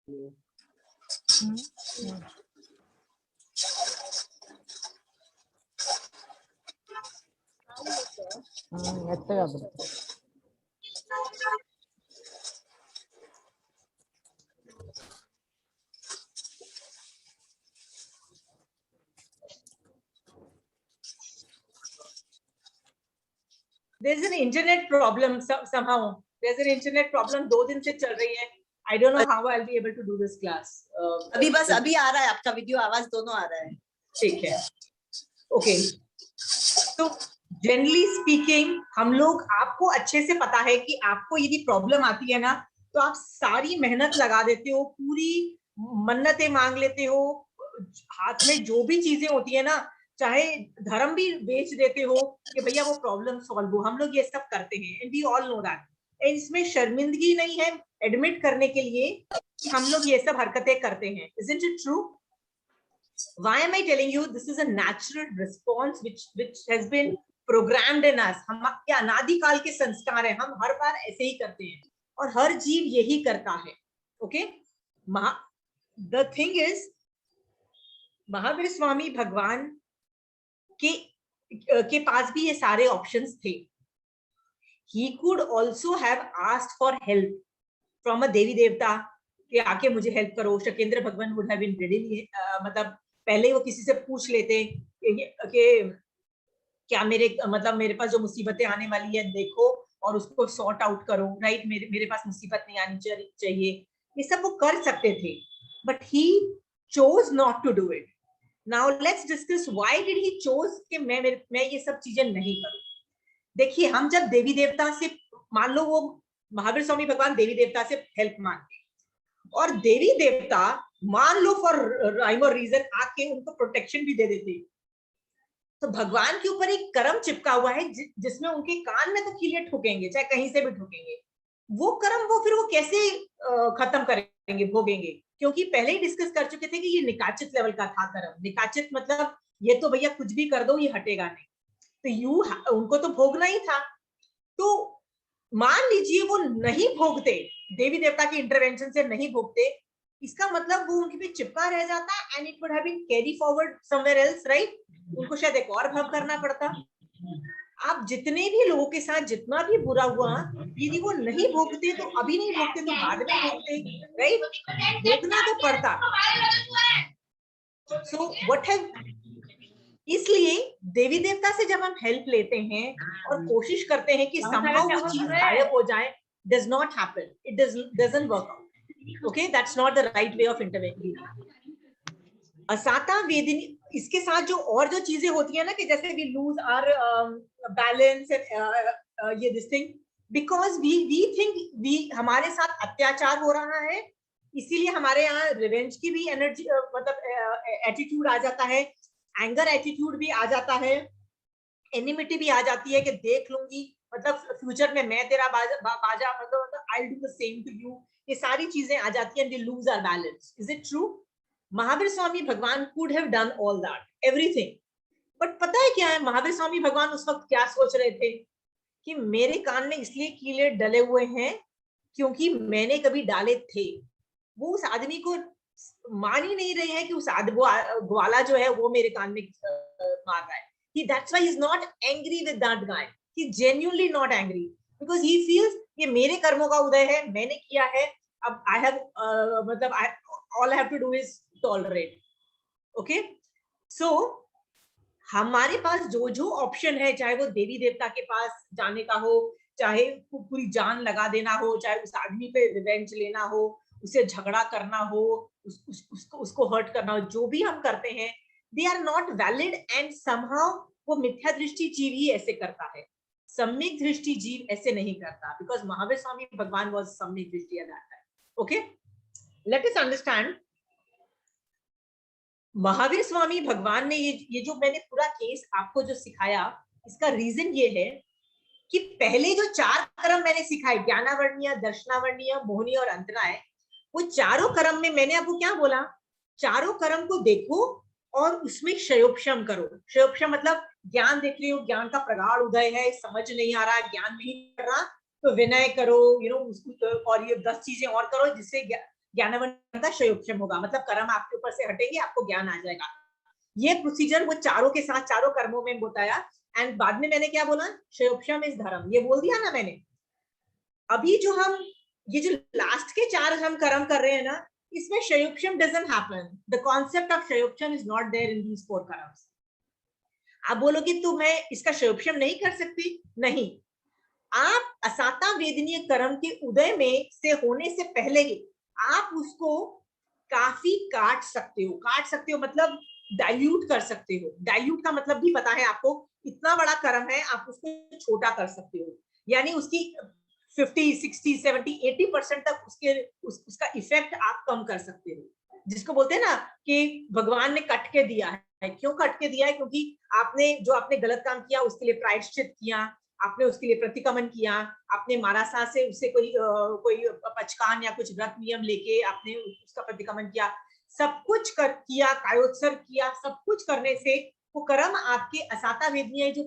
మెత్తగా పెడతా. There's an internet problem somehow. There's an internet problem 2 दिन से चल रही है. I don't know how I'll be able to do this class. अभी बस अभी आ रहा है आपका वीडियो, आवाज दोनों आ रहा है. ठीक है. Okay. तो जनरली स्पीकिंग हम लोग, आपको अच्छे से पता है कि आपको यदि प्रॉब्लम आती है ना, तो आप सारी मेहनत लगा देते हो, पूरी मन्नतें मांग लेते हो, हाथ में जो भी चीजें होती है ना, चाहे धर्म भी बेच देते हो कि भैया वो प्रॉब्लम सॉल्व हो. हम लोग ये सब करते हैं, and we all know that. इसमें शर्मिंदगी नहीं है एडमिट करने के लिए कि हम लोग ये सब हरकतें करते हैं. Isn't it true? Why am I telling you this is a natural response which has been programmed in us? हम क्या अनादिकाल के संस्कार है, हम हर बार ऐसे ही करते हैं और हर जीव यही करता है. Okay, the thing is, Mahavir Swami भगवान के पास भी ये सारे ऑप्शंस थे. He could also have asked for help from a देवी देवता कि आके मुझे हेल्प करो. शकेंद्र भगवान would have been ready, मतलब पहले वो किसी से पूछ लेते कि क्या मेरे पास जो मुसीबतें आने वाली है देखो और उसको सॉर्ट आउट करो. राइट, मेरे पास मुसीबत नहीं आनी चाहिए. ये सब वो कर सकते थे, but he chose not to do it. Now let's discuss why did he chose कि मैं ये सब चीजें नहीं करूं. देखिए, हम जब देवी देवता से, मान लो वो महावीर स्वामी भगवान देवी देवता से हेल्प मांगते और देवी देवता मान लो फॉर राइम और रीजन आके उनको प्रोटेक्शन भी दे देते, तो भगवान के ऊपर एक कर्म चिपका हुआ है जिसमें उनके कान में तो कीले ठोकेंगे, चाहे कहीं से भी ठोकेंगे. वो कर्म वो कैसे खत्म करेंगे, भोगेंगे? क्योंकि पहले ही डिस्कस कर चुके थे कि ये निकाचित लेवल का था कर्म. निकाचित मतलब ये तो भैया कुछ भी कर दो ये हटेगा नहीं, तो उनको तो भोगना ही था. तो मान लीजिए वो नहीं भोगते, देवी देवता के इंटरवेंशन से नहीं भोगते, इसका मतलब वो उनके पे चिपका रह जाता and it would have been carry forward somewhere else. Right, उनको शायद एक और भव करना पड़ता. आप जितने भी लोगों के साथ जितना भी बुरा हुआ, यदि वो नहीं भोगते तो अभी नहीं भोगते तो बाद में भोगते. राइट, भोगना तो पड़ता. सो व्हाट हैव, इसलिए देवी देवता से जब हम हेल्प लेते हैं और कोशिश करते हैं कि somehow वो चीज गायब हो जाए, does not happen. It doesn't work out. Okay, that's not the right way of intervening. असाता Vedini, इसके साथ जो चीजें होती है ना, कि जैसे we lose our balance and ये this thing because we think हमारे साथ अत्याचार हो रहा है, इसीलिए हमारे यहाँ रिवेंज की भी एनर्जी, मतलब एटीट्यूड आ जाता है, एंगर एटीट्यूड भी आ जाता है, एनिमिटी भी आ जाती है कि देख लूंगी, मतलब फ्यूचर में मैं तेरा बाजा मतलब I do the same to you. ये सारी चीजें आ जाती हैं, we lose our balance. Is it true? Mahavir Swami भगवान could have done all that, everything, but पता है क्या है, महावीर स्वामी भगवान उस वक्त क्या सोच रहे थे कि मेरे कान में इसलिए कीले डले हुए हैं क्योंकि मैंने कभी डाले थे. वो उस आदमी को मान ही नहीं रहे हैं कि उस ग्वाला जो है वो मेरे कान में मार रहा है. That's why he's not angry with that guy. He's genuinely not angry because he feels ये मेरे कर्मों का उदय है, मैंने किया है, अब I have मतलब all I have to do is tolerate. Okay, so हमारे पास जो ऑप्शन है, चाहे वो देवी देवता के पास जाने का हो, चाहे पूरी जान लगा देना हो, चाहे उस आदमी पे रिवेंज लेना हो, उसे झगड़ा करना हो, उसको हर्ट करना हो, जो भी हम करते हैं, they are not valid and somehow वो मिथ्या दृष्टि जीव ही ऐसे करता है, सम्यक दृष्टि जीव ऐसे नहीं करता, because महावीर स्वामी भगवान was सम्यक दृष्टि at that time. Okay, let us understand. Mahavir Swami भगवान ने ये जो मैंने पूरा केस आपको जो सिखाया, इसका रीजन ये है कि पहले जो 4 कर्म मैंने सिखाए, ज्ञानावर्णीय, दर्शनावर्णीय, मोहनीय और अंतराय, वो चारों कर्म में मैंने आपको क्या बोला, चारों कर्म को देखो और उसमें क्षयोपशम करो. क्षयोपशम मतलब ज्ञान देख रहे हो, ज्ञान का प्रगाढ़ उदय है, समझ नहीं आ रहा, ज्ञान नहीं कर रहा, तो विनय करो, और ये 10 चीजें और करो जिससे ज्ञानवंता क्षयोक्षम होगा, मतलब कर्म आपके ऊपर से हटेंगे, आपको ज्ञान आ जाएगा। ये प्रोसीजर वो चारों के साथ चारों कर्मों में बताया। एंड बाद में मैंने क्या बोला, क्षयोक्षम इज धर्म, ये बोल दिया ना मैंने। अभी जो हम ये जो लास्ट के 4 हम कर्म कर रहे हैं ना, इसमें क्षयोक्षम doesn't happen, the concept of क्षयोक्षम is not there in these 4 कर्म्स। आप बोलोगे तो मैं इसका क्षयोक्षम नहीं कर सकती, नहीं, आप असाता वेदनीय कर्म के उदय में से होने से पहले ही आप उसको काफी काट सकते हो। काट सकते हो मतलब डाइल्यूट कर सकते हो। डाइल्यूट का मतलब भी पता है आपको, इतना बड़ा कर्म है आप उसको छोटा कर सकते हो, यानी उसकी 50, 60, 70, 80% तक उसका इफेक्ट आप कम कर सकते हो। जिसको बोलते हैं ना कि भगवान ने कट के दिया है। क्यों कट के दिया है? क्योंकि आपने जो आपने गलत काम किया उसके लिए प्रायश्चित किया, आपने उसके लिए प्रतिक्रमण किया, आपने मारासा से उससे कोई पचकान या कुछ व्रत नियम लेके आपने उसका प्रतिक्रमण किया, सब कुछ किया, कायोत्सर्ग किया, सब कुछ करने से वो कर्म आपके असाता वेदनीय जो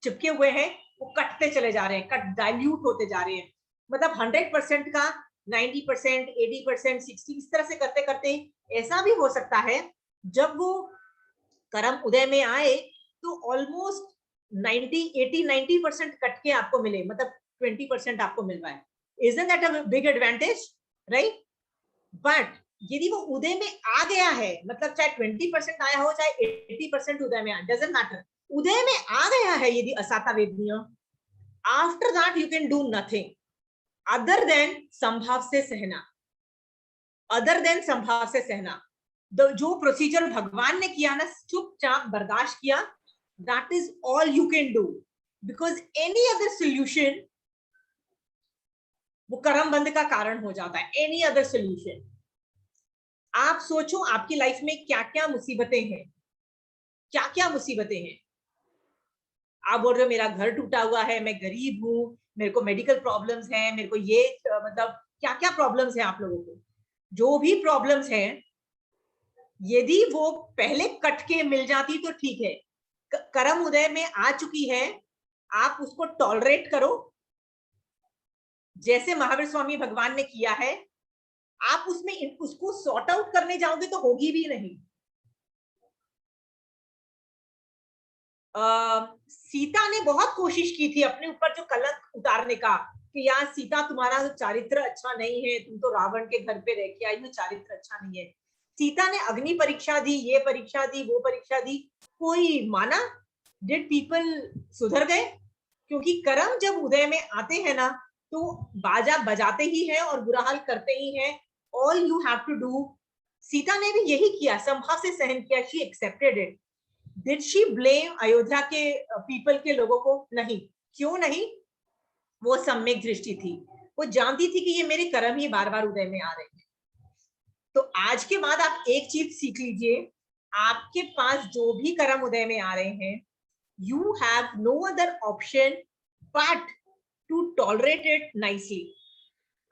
चिपके हुए हैं वो कटते चले जा रहे हैं, कट डाइल्यूट होते जा रहे हैं। मतलब 100% का 90%, 80%, 60, इस तरह से करते करते ऐसा भी हो सकता है जब वो कर्म उदय में आए तो ऑलमोस्ट 90, 80, 90% कट के आपको मिले, मतलब 20% आपको मिल रहा है। Isn't that a big advantage, right? But यदि वो उदय में आ गया है, मतलब चाहे 20% आया हो चाहे 80% उदय में आया, doesn't matter, उदय में आ गया है यदि असाता वेदनीय, after that you can do nothing other than संभाव से सहना, अदर देन संभाव से सहना। जो प्रोसीजर भगवान ने किया ना, चुपचाप बर्दाश्त किया, that is all you can do, because any other solution वो कर्म बंध का कारण हो जाता है। एनी अदर सोल्यूशन, आप सोचो आपकी लाइफ में क्या क्या मुसीबतें हैं, क्या क्या मुसीबतें हैं। आप बोल रहे हो मेरा घर टूटा हुआ है, मैं गरीब हूं, मेरे को मेडिकल प्रॉब्लम्स हैं, मेरे को ये मतलब क्या क्या प्रॉब्लम्स हैं आप लोगों को। जो भी प्रॉब्लम्स हैं, यदि वो पहले कट के मिल जाती तो ठीक है, कर्म उदय में आ चुकी है, आप उसको टॉलरेट करो जैसे महावीर स्वामी भगवान ने किया है। आप उसमें उसको सॉर्ट आउट करने जाओगे तो होगी भी नहीं। सीता ने बहुत कोशिश की थी अपने ऊपर जो कलंक उतारने का, कि यार सीता तुम्हारा चारित्र अच्छा नहीं है, तुम तो रावण के घर पे रह के आई हो, चारित्र अच्छा नहीं है। सीता ने अग्नि परीक्षा दी, ये परीक्षा दी, वो परीक्षा दी, कोई माना? डिड पीपल सुधर गए? क्योंकि कर्म जब उदय में आते हैं ना तो बाजा बजाते ही है और बुरा हाल करते ही है। All you have to do, Sita ने भी यही किया, संभव से सहन किया, she accepted it. Did she blame Ayodhya के पीपल के लोगों को? नहीं। क्यों नहीं? वो सम्यक दृष्टि थी, वो जानती थी कि ये मेरे कर्म ही बार बार उदय में आ रहे हैं। तो आज के बाद आप एक चीज सीख लीजिए, आपके पास जो भी कर्म उदय में आ रहे हैं, you have no other option but to tolerate it nicely.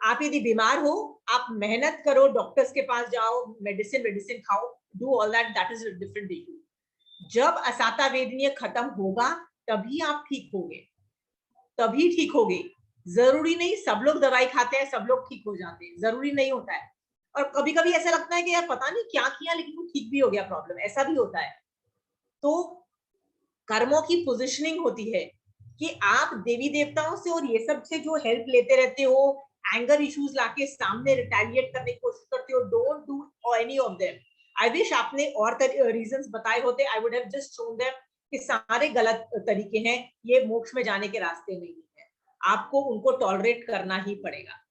आप यदि बीमार हो, आप मेहनत करो, डॉक्टर्स के पास जाओ, मेडिसिन मेडिसिन खाओ, do all that, that is a different issue. जब असाता वेदनीय खत्म होगा तभी आप ठीक होगे, तभी ठीक होगे। जरूरी नहीं सब लोग दवाई खाते हैं सब लोग ठीक हो जाते हैं, जरूरी नहीं होता है। और कभी कभी ऐसा लगता है कि यार पता नहीं क्या किया लेकिन वो ठीक भी हो गया प्रॉब्लम, ऐसा भी होता है। तो कर्मों की पोजिशनिंग होती है कि आप देवी देवताओं से और ये सब से जो हेल्प लेते रहते हो, एंगर इश्यूज लाके सामने रिटेलिएट करने की कोशिश करते हो, don't do any of them. I wish आपने और रीजंस बताए होते, I would have just shown them कि सारे गलत तरीके हैं, ये मोक्ष में जाने के रास्ते नहीं है, आपको उनको टॉलरेट करना ही पड़ेगा।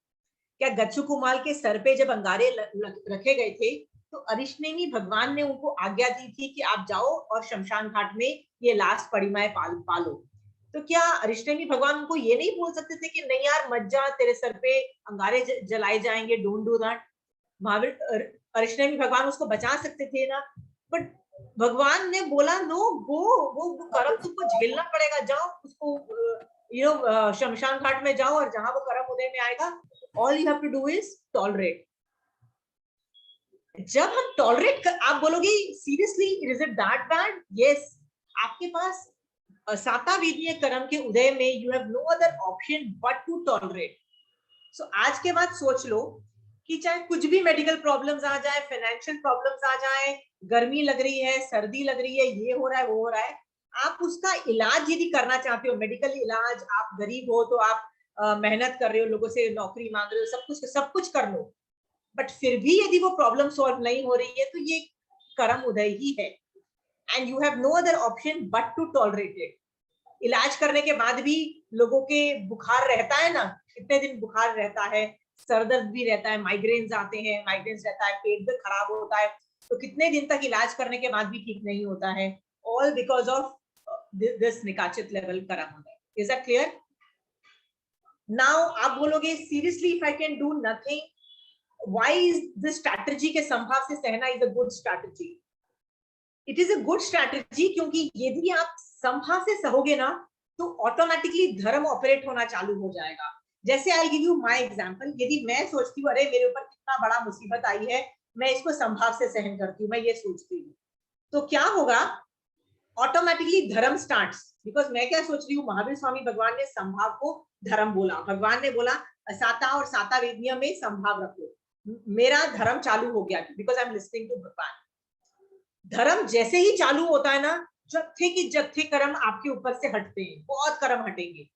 क्या गच्छु कुमार के सर पे जब अंगारे रखे गए थे तो अरिष्णेमी भगवान ने उनको आज्ञा दी थी कि आप जाओ और शमशान घाट में ये लास्ट परिमाएं पालो। तो क्या अरिष्णेमी भगवान उनको ये नहीं बोल सकते थे कि नहीं यार मत जा, तेरे सर पे अंगारे जलाए जाएंगे, डोंट डू दैट? महावीर अरिष्णेमी भगवान उसको बचा सकते थे ना, बट भगवान ने बोला नो गो, वो कर्म तुमको झेलना पड़ेगा, जाओ उसको शमशान घाट में जाओ और जहां वो कर्म उदय में आएगा, all you have to do is tolerate। जब हम टॉलरेट आप बोलोगे seriously is it that bad? Yes, आपके पास साता वेदनीय कर्म के उदय में you have no other option but to tolerate. So आज के बाद सोच लो कि चाहे कुछ भी मेडिकल प्रॉब्लम्स आ जाए, फाइनेंशियल प्रॉब्लम्स आ जाए, गर्मी लग रही है, सर्दी लग रही है, ये हो रहा है, वो हो रहा है, आप उसका इलाज यदि करना चाहते हो, मेडिकल इलाज, आप गरीब हो तो आप मेहनत कर रहे हो, लोगों से नौकरी मांग रहे हो, सब कुछ कर लो, बट फिर भी यदि वो प्रॉब्लम सॉल्व नहीं हो रही है तो ये कर्म उदय ही है, and you have no other option but to tolerate it. इलाज करने के बाद भी लोगों के बुखार रहता है ना, कितने दिन बुखार रहता है, सरदर्द भी रहता है, माइग्रेन्स आते हैं, माइग्रेन्स रहता है, पेट भी खराब होता है, तो कितने दिन तक इलाज करने के बाद भी ठीक नहीं होता है, ऑल बिकॉज ऑफ दिस निकाचित लेवल कर्म उदय। Is that clear? नाउ आप बोलोगे सीरियसली if I can do nothing, why is this strategy के संभाव से सहना is a good strategy? It is a good strategy क्योंकि यदि आप संभाव से सहोगे ना तो ऑटोमेटिकली धर्म ऑपरेट होना चालू हो जाएगा। जैसे I give you my example, यदि मैं सोचती हूँ अरे मेरे ऊपर कितना बड़ा मुसीबत आई है, मैं इसको संभाव से सहन करती हूँ, मैं ये सोचती हूँ, तो क्या होगा, ऑटोमेटिकली धर्म स्टार्ट्स, बिकॉज मैं क्या सोच रही हूँ, महावीर स्वामी भगवान ने संभाव को धर्म बोला, भगवान ने बोला असाता और साता वेदिया में संभाव रखो, मेरा धर्म चालू हो गया because I am listening to Bhagwan. धर्म जैसे ही चालू होता है ना, जत्थे की जत्थे कर्म आपके ऊपर से हटते हैं, बहुत कर्म हटेंगे,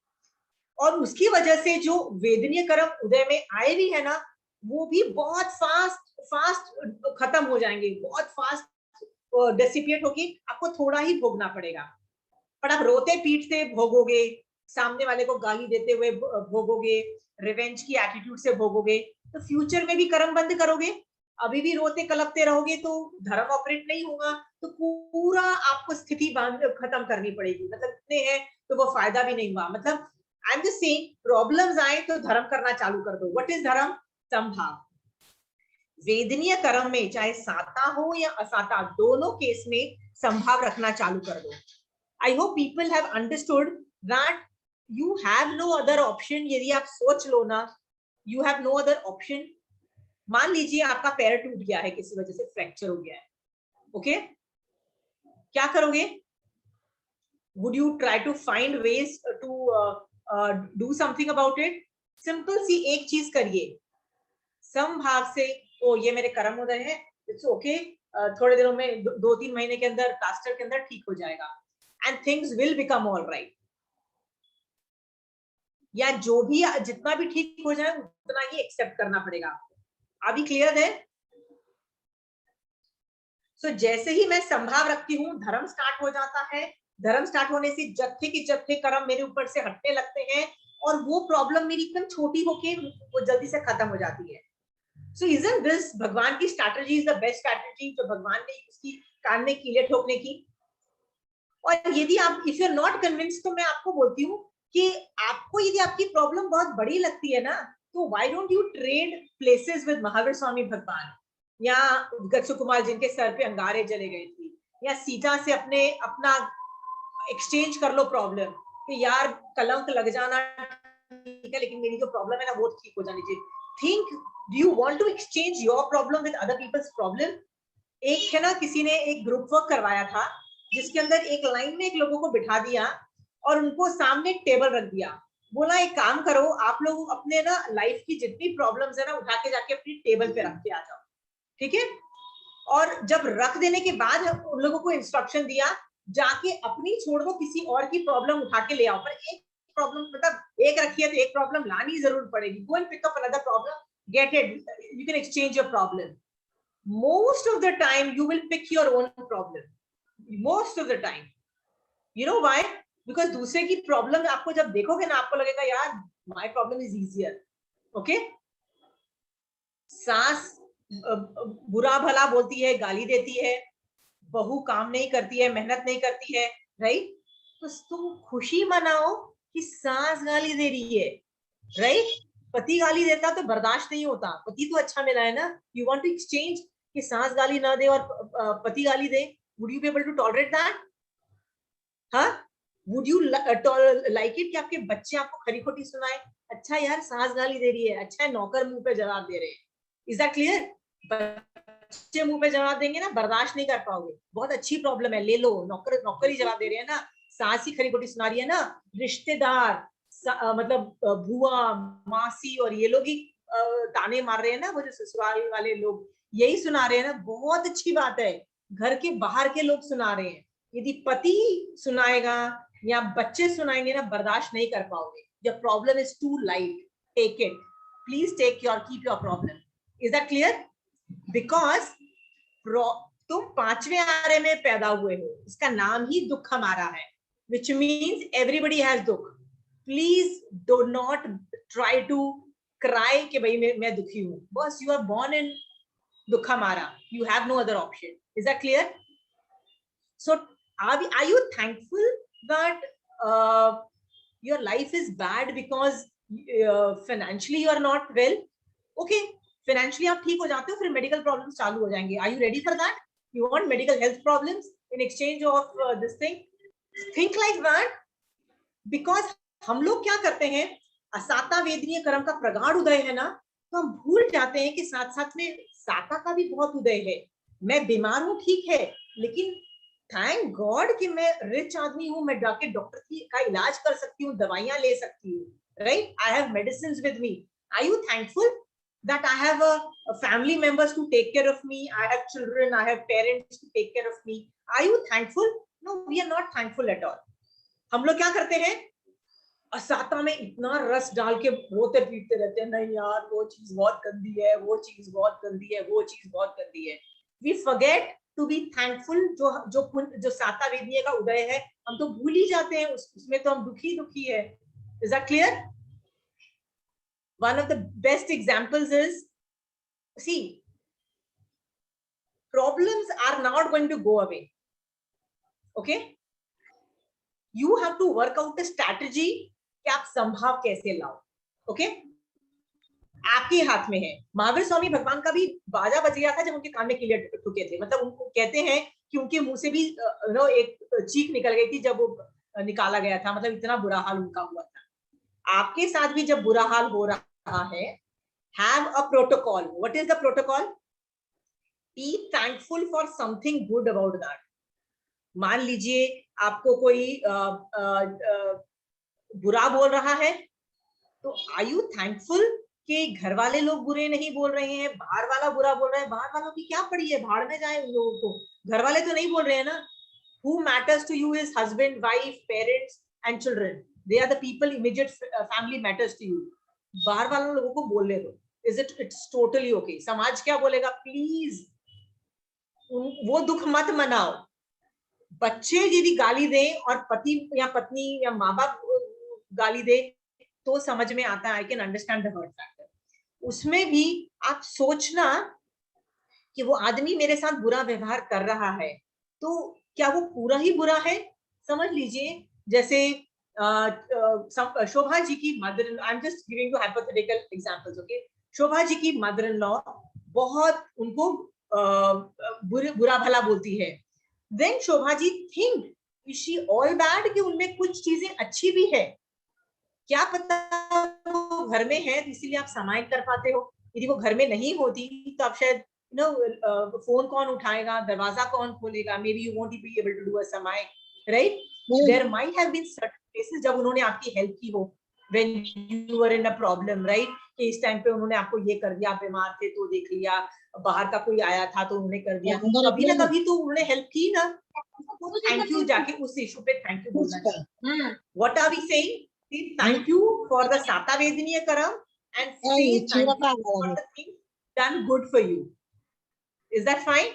और उसकी वजह से जो वेदनीय कर्म उदय में आए भी है ना, वो भी बहुत फास्ट खत्म हो जाएंगे, बहुत फास्ट डेसिपिएट होके आपको थोड़ा ही भोगना पड़ेगा, पर आप रोते पीटते भोगोगे, सामने वाले को गाली देते हुए भोगोगे, रिवेंज की एटीट्यूड से भोगोगे, तो फ्यूचर में भी कर्म बंद करोगे, अभी भी रोते कलपते रहोगे तो धर्म ऑपरेट नहीं होगा, तो पूरा आपको स्थिति खत्म करनी पड़ेगी, मतलब इतने हैं तो वो फायदा भी नहीं हुआ, मतलब आई एम जस्ट सेइंग प्रॉब्लम्स आए तो धर्म करना चालू कर दो। व्हाट इज धर्म? संभाव। वेदनीय कर्म में चाहे साता हो या असाता, दोनों केस में संभाव रखना चालू कर दो। I hope people have understood that you have no other option। यदि आप सोच लो ना, you have no other option। मान लीजिए आपका पैर टूट गया है, किसी वजह से फ्रैक्चर हो गया है, ओके, क्या करोगे? Would you try to find ways to do something about it? Simple सी एक चीज करिए, समभाव से, ओ ये मेरे कर्म उदय है, इट्स ओके, थोड़े दिनों में 2-3 महीने के अंदर प्लास्टर के अंदर ठीक हो जाएगा, and things will become all right। या जो भी जितना भी ठीक हो जाए उतना ही एक्सेप्ट करना पड़ेगा आपको। अभी क्लियर है? सो जैसे ही मैं संभाव रखती हूँ, धर्म स्टार्ट हो जाता है, धर्म स्टार्ट होने से जत्थे की जत्थे कर्म मेरे ऊपर से हटने लगते हैं, और वो प्रॉब्लम मेरी एकदम छोटी होके वो जल्दी से खत्म हो जाती है। सो isn't this भगवान की strategy is the best strategy जो भगवान ने उसकी कान में कीले ठोकने की। और यदि आप if you are not convinced, तो मैं आपको बोलती हूँ कि आपको यदि आपकी प्रॉब्लम बहुत बड़ी लगती है ना, तो why don't you trade places with Mahavir Swami भगवान, या सुकुमार जिनके सर पे अंगारे जले गए थी, या सीता से अपना एक्सचेंज कर लो प्रॉब्लम, कि यार कलंक लग जाना ठीक है, लेकिन मेरी जो प्रॉब्लम है ना वो ठीक हो जानी चाहिए। Think, do you want to exchange your problem with other people's problem? एक है ना, किसी ने एक ग्रुप वर्क करवाया था जिसके अंदर एक लाइन में एक लोगों को बिठा दिया और उनको सामने एक टेबल रख दिया, बोला एक काम करो, आप लोग अपने ना लाइफ की जितनी प्रॉब्लम्स है ना उठा के जाके अपनी टेबल पे रख के आ जाओ, ठीक है? और जब रख देने के बाद उन लोगों को इंस्ट्रक्शन दिया, जाके अपनी छोड़ दो, किसी और की प्रॉब्लम उठा के ले आओ, पर एक प्रॉब्लम, मतलब एक रखी है तो एक प्रॉब्लम लानी जरूर पड़ेगी, go and pick up another problem, get it, you can exchange your problem. Most of the time you will pick your own problem, most of the time, you know why? Because दूसरे की problem आपको जब देखोगे ना, आपको लगेगा यार my problem is easier, okay? सास बुरा भला बोलती है, गाली देती है, बहू काम नहीं करती है, मेहनत नहीं करती है, राइट? तो तुम खुशी मनाओ कि सास गाली दे रही है, राइट? पति गाली देता तो बर्दाश्त नहीं होता, पति तो अच्छा मिला है ना, यू वांट टू एक्सचेंज कि सास गाली ना दे और पति गाली दे, would you be able to tolerate that? हाँ, वुड यू लाइक इट कि आपके बच्चे आपको खरी खोटी सुनाए, अच्छा यार सास गाली दे रही है, अच्छा है नौकर मुंह पे जवाब दे रहे हैं, इज दैट क्लियर? बच्चे मुंह पे जवाब देंगे ना, बर्दाश्त नहीं कर पाओगे, बहुत अच्छी प्रॉब्लम है, ले लो, नौकरी जवाब दे रहे हैं ना, सास ही खरी खोटी सुना रही है ना, रिश्तेदार मतलब बुआ मासी और ये लोग ही ताने मार रहे हैं ना, वो जो ससुराल वाले लोग यही सुना रहे हैं ना, बहुत अच्छी बात है, घर के बाहर के लोग सुना रहे हैं। यदि पति सुनाएगा या बच्चे सुनाएंगे ना, बर्दाश्त नहीं कर पाओगे। Your problem is too light, take it, please take your, keep your problem. Is that clear? Because तुम 5वें आरे में पैदा हुए हो, इसका नाम ही दुख हमारा है, which means everybody has दुख। Please do not try to cry कि भाई मैं दुखी हूँ, बस you are born in दुख हमारा, you have no other option। Is that clear? So are you thankful that your life is bad because financially you are not well? Okay, financially आप ठीक हो जाते हो, फिर medical problems चालू हो जाएंगे। Are you ready for that? You want medical health problems in exchange of this thing? Think like that, because हम लोग क्या करते हैं, असाता वेदनीय कर्म का प्रगाढ़ उदय है ना, तो हम भूल जाते हैं कि साथ साथ में साता का भी बहुत उदय है। मैं बीमार हूँ ठीक है, लेकिन थैंक गॉड कि मैं रिच आदमी हूँ, मैं जाके डॉक्टर का इलाज कर सकती हूँ, दवाइयां ले सकती हूँ, right? I have medicines with me. Are you thankful that I have a family members to take care of me, I have children, I have parents to take care of me? Are you thankful? No, we are not thankful at all. हम लोग क्या करते हैं, असाता में इतना रस डाल के रोते पीटते रहते हैं, नहीं यार वो चीज बहुत गंदी है, वो चीज बहुत गंदी है, वो चीज बहुत गंदी है। We forget to be thankful। जो साता वेदनीय का उदय है, हम तो भूल ही जाते हैं, उसमें तो हम दुखी दुखी है। Is that clear? One of the best examples is, see, problems are not going to go away. Okay? You have to work out a strategy कि आप संभाव कैसे लाओ। Okay? आपके हाथ में है। महावीर स्वामी भगवान का भी बाजा बज गया था जब उनके कान में कीड़े ठुके थे। मतलब उनको कहते हैं कि उनके मुंह से भी एक चीख निकल गई थी जब वो निकाला गया था, मतलब इतना बुरा हाल उनका हुआ था। आपके साथ भी जब बुरा हाल हो रहा है, have a protocol। What is the protocol? Be thankful for something good about that। मान लीजिए आपको कोई बुरा बोल रहा है, तो are you thankful कि घर वाले लोग बुरे नहीं बोल रहे हैं, बाहर वाला बुरा बोल रहा है, बाहर वालों की क्या पड़ी है, भाड़ में जाए उन लोगों को, घर वाले तो नहीं बोल रहे हैं ना। Who matters to you is husband, wife, parents and children। They are the people, immediate family matters to you। बाहर वाले लोगों को बोलने दो। It's totally okay। समाज क्या बोलेगा, प्लीज वो दुख मत मनाओ। बच्चे यदि गाली दें और पति या पत्नी या माँ बाप गाली दे तो समझ में आता है, I can understand the hurt factor. उसमें भी आप सोचना कि वो आदमी मेरे साथ बुरा व्यवहार कर रहा है, तो क्या वो पूरा ही बुरा है? समझ लीजिए जैसे शोभा जी की mother, I am just giving you hypothetical examples, okay. Shobha ji की मदर इन लॉ बहुत उनको बुरा भला बोलती है। Then Shobha ji think is she all bad, कि उनमें कुछ चीजें अच्छी भी है, क्या पता वो घर में है तो इसीलिए आप समायन कर पाते हो। यदि वो घर में नहीं होती तो आप शायद फोन कौन उठाएगा, दरवाजा कौन खोलेगा, maybe you won't be able to do a समाय, right? There might have been certain cases जब उन्होंने आपकी हेल्प की हो, when you were in a problem, right? कि इस टाइम पे उन्होंने आपको ये कर दिया, बीमार थे तो देख लिया, बाहर का कोई आया था तो उन्होंने कर दिया, कभी ना कभी तो उन्होंने हेल्प की ना। थैंक यू जाके उस इशू पे थैंक यू बोलना चाहिए। What are we saying? Thank you for the Sata Vedaniya Karam and say thank you for the thing done good for you। Is that fine?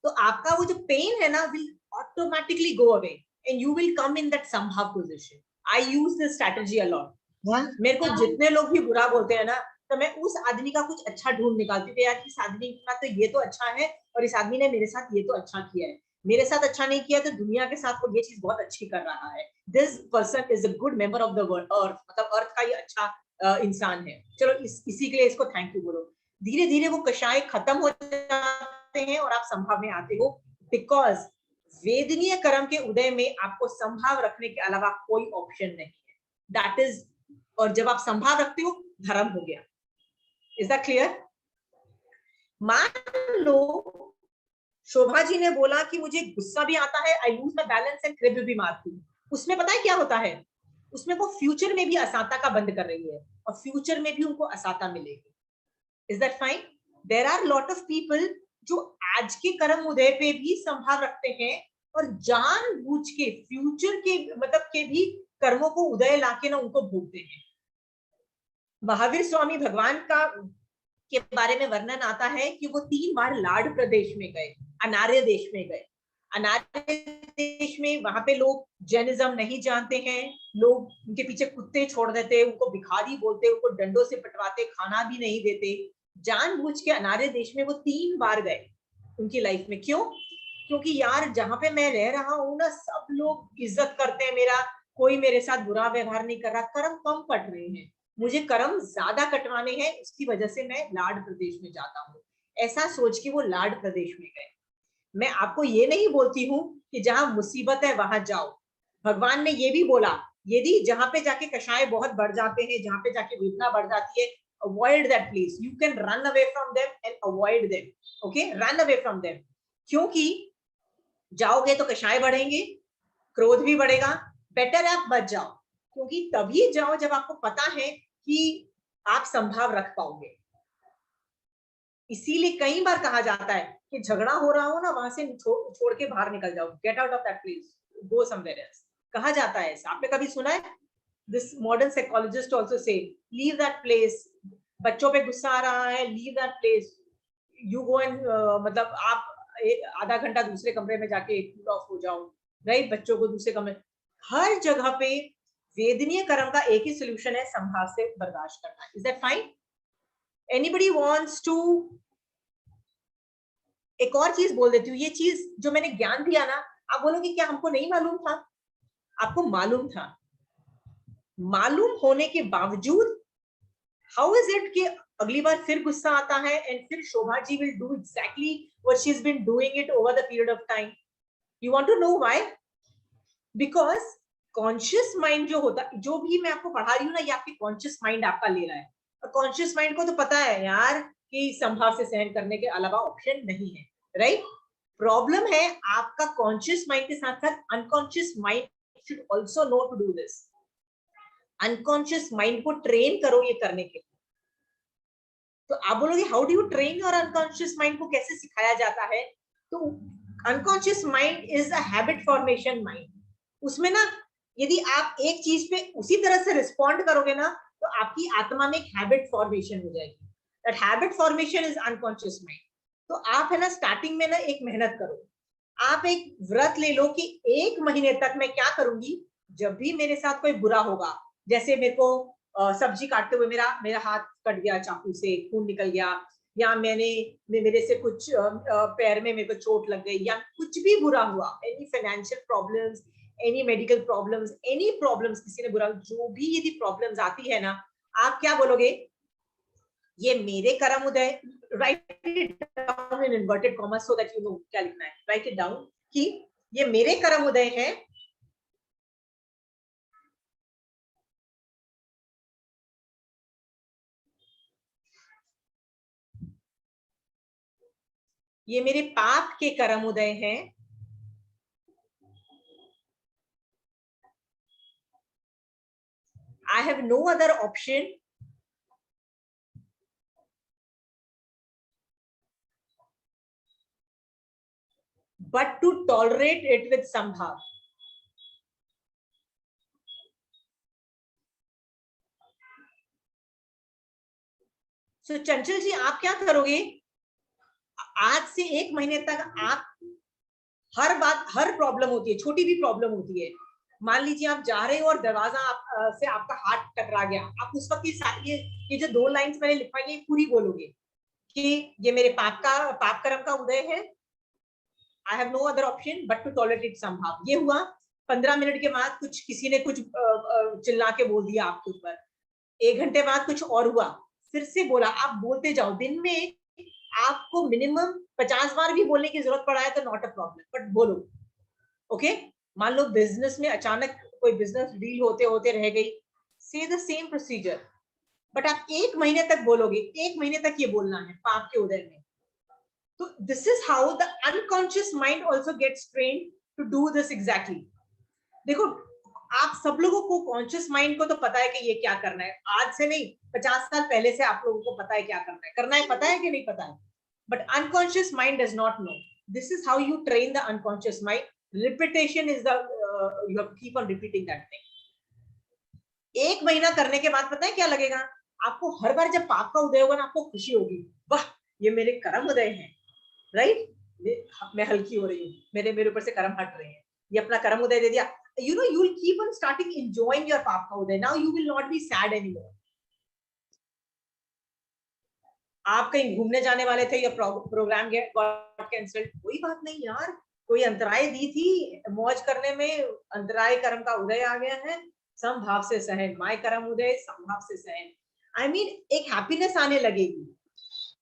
तो आपका वो जो पेन है ना will automatically go away and you will come in that sambhav position। I use this strategy a lot। मेरे को जितने लोग भी बुरा बोलते हैं ना, तो मैं उस आदमी का कुछ अच्छा ढूंढ निकालती हूँ, यार इस आदमी का तो ये तो अच्छा है और इस आदमी ने मेरे साथ ये तो अच्छा किया है, मेरे साथ अच्छा नहीं किया तो दुनिया के साथ वो ये चीज बहुत अच्छी कर रहा है। This person is a good member of the world, earth, मतलब अर्थ का ये अच्छा इंसान है। चलो इसी के लिए इसको थैंक यू बोलो। धीरे धीरे वो कषाय खत्म हो जाते हैं और आप संभाव में आते हो, बिकॉज वेदनीय कर्म के उदय में आपको संभाव रखने के अलावा कोई ऑप्शन नहीं है। दैट इज, और जब आप संभाव रखते हो धर्म हो गया। Is that clear? मान लो शोभा जी ने बोला कि मुझे गुस्सा भी आता है, I lose my balance and crib भी मारती हूँ। उसमें पता है क्या होता है? उसमें वो फ्यूचर में भी असाता का बंद कर रही है और फ्यूचर में भी उनको असाता मिलेगी। Is that fine? There are lot of people जो आज के कर्म उदय पे भी संभाव रखते हैं और जानबूझ के फ्यूचर के मतलब के भी कर्मों को उदय लाके ना उनको भोगते हैं। महावीर स्वामी भगवान का के बारे में वर्णन आता है कि वो 3 बार लाड़ प्रदेश में गए, अनार्य देश में गए। अनार्य देश में वहां पे लोग जैनिज्म नहीं जानते हैं, लोग उनके पीछे कुत्ते छोड़ देते, उनको भिखारी बोलते, उनको डंडों से पिटवाते, खाना भी नहीं देते। जानबूझ के अनार्य देश में वो 3 बार गए उनकी लाइफ में। क्यों? क्योंकि यार जहां पे मैं रह रहा हूं ना, सब लोग इज्जत करते हैं मेरा, कोई मेरे साथ बुरा व्यवहार नहीं कर रहा, कर्म कम कट रहे हैं, मुझे कर्म ज्यादा कटवाने हैं, इसकी वजह से मैं लाड़ प्रदेश में जाता हूँ। ऐसा सोच के वो लाड़ प्रदेश में गए। मैं आपको ये नहीं बोलती हूँ कि जहां मुसीबत है वहां जाओ। भगवान ने ये भी बोला, यदि जहां पे जाके कषाय बहुत बढ़ जाते हैं, जहां पे जाके वेदना बढ़ जाती है, avoid that place. You can run away from them and avoid them. Okay, run away from them. क्योंकि जाओगे तो कषाय बढ़ेंगे, क्रोध भी बढ़ेगा। बेटर आप बच जाओ, क्योंकि तभी जाओ जब आपको पता है कि आप संभाव रख पाओगे। इसीलिए कई बार कहा जाता है कि झगड़ा हो रहा हो ना, वहां से छोड़ के बाहर निकल जाओ, get out of that place, go somewhere else. कहा जाता है ऐसा, आपने कभी सुना है? This modern psychologist also say leave that place. बच्चों पे गुस्सा आ रहा है, leave that place, you go and मतलब आप आधा घंटा दूसरे कमरे में जाके कूल ऑफ हो जाओ, राइट? बच्चों को दूसरे कमरे, हर जगह पे वेदनीय कर्म का एक ही सोल्यूशन है, संभाव से बर्दाश्त करना। Is that fine? Anybody wants to? एक और चीज बोल देती हूँ, ये चीज जो मैंने ज्ञान दिया ना, आप बोलोगे क्या हमको नहीं मालूम था? आपको मालूम था। मालूम होने के बावजूद हाउ इज इट कि अगली बार फिर गुस्सा आता है एंड फिर Shobha ji will do exactly what she has been doing it over the period of time? You want to know why? Because conscious mind जो होता, जो भी मैं आपको पढ़ा रही हूँ ना, ये आपके कॉन्शियस माइंड आपका ले रहा है। और कॉन्शियस माइंड को तो पता है यार कि संभाव से सहन करने के अलावा ऑप्शन नहीं है, राइट? प्रॉब्लम है आपका कॉन्शियस माइंड के साथ साथ unconscious mind should also know to do this. Unconscious mind को ट्रेन करो ये करने के लिए। तो आप बोलोगे how do you train your unconscious mind, को कैसे सिखाया जाता है? तो unconscious mind is a habit formation mind. उसमें ना यदि आप एक चीज पे उसी तरह से रिस्पॉन्ड करोगे ना, तो आपकी आत्मा में एक हैबिट फॉर्मेशन हो जाएगी। That habit formation is unconscious mind. तो आप है ना स्टार्टिंग में ना एक मेहनत करो, आप एक व्रत ले लो कि 1 महीने तक मैं क्या करूंगी, जब भी मेरे साथ कोई बुरा होगा, जैसे मेरे को सब्जी काटते हुए मेरा हाथ कट गया, चाकू से खून निकल गया, या मेरे से कुछ पैर में मेरे को चोट लग गई, या कुछ भी बुरा हुआ, any financial problems, any medical problems, any problems, किसी ने बुरा, जो भी यदि प्रॉब्लम्स आती है ना, आप क्या बोलोगे? ये मेरे कर्म उदय, write it down in inverted commas so that you know क्या लिखना है, राइट इट डाउन कि ये मेरे कर्म उदय है, ये मेरे पाप के कर्म उदय हैं, I have no other option but to tolerate it with sambhav. So चंचल जी आप क्या करोगे? आज से 1 महीने तक आप हर बात, हर प्रॉब्लम होती है, छोटी भी प्रॉब्लम होती है, मान लीजिए आप जा रहे हो और दरवाजा से आपका हाथ टकरा गया, आप उस वक्त ये जो 2 लाइंस मैंने लिखवाई है पूरी बोलोगे कि ये मेरे पाप कर्म का उदय है, I have no other option but to tolerate संभाव। ये हुआ 15 मिनट के बाद कुछ किसी ने कुछ चिल्ला के बोल दिया आपके ऊपर, 1 घंटे बाद कुछ और हुआ, फिर से बोला, आप बोलते जाओ। दिन में आपको मिनिमम 50 बार भी बोलने की जरूरत पड़ा है तो नॉट अ प्रॉब्लम, बट बोलो। ओके, मान लो बिजनेस में अचानक कोई बिजनेस डील होते होते रह गई, से द सेम प्रोसीजर, बट आप 1 महीने तक बोलोगे, 1 महीने तक ये बोलना है पाप के उदय में। तो this is how the unconscious mind also gets trained to do this exactly. देखो आप सब लोगों को, कॉन्शियस माइंड को तो पता है कि ये क्या करना है, आज से नहीं 50 साल पहले से आप लोगों को पता है क्या करना है पता है कि नहीं पता है, but unconscious mind does not know. This is how you train the unconscious mind. Repetition is the, you have to keep on repeating that thing. 1 महीना करने के बाद पता है क्या लगेगा आपको, हर बार जब पाप का उदय होगा ना आपको खुशी होगी, वाह ये मेरे कर्म उदय हैं, राइट, मैं हल्की हो रही हूँ, मेरे ऊपर से कर्म हट रहे हैं, ये अपना कर्म उदय दे दिया. You know, you will keep on starting enjoying your पाप का उदय. Now you will not be sad anymore. आप कहीं घूमने जाने वाले थे या प्रोग्राम गॉट कैंसिल्ड, कोई बात नहीं यार, कोई अंतराय दी थी मौज करने में, अंतराय कर्म का उदय आ गया है, समभाव से सहन, माय कर्म उदय समभाव से सहन. आई मीन एक हैप्पीनेस आने लगेगी.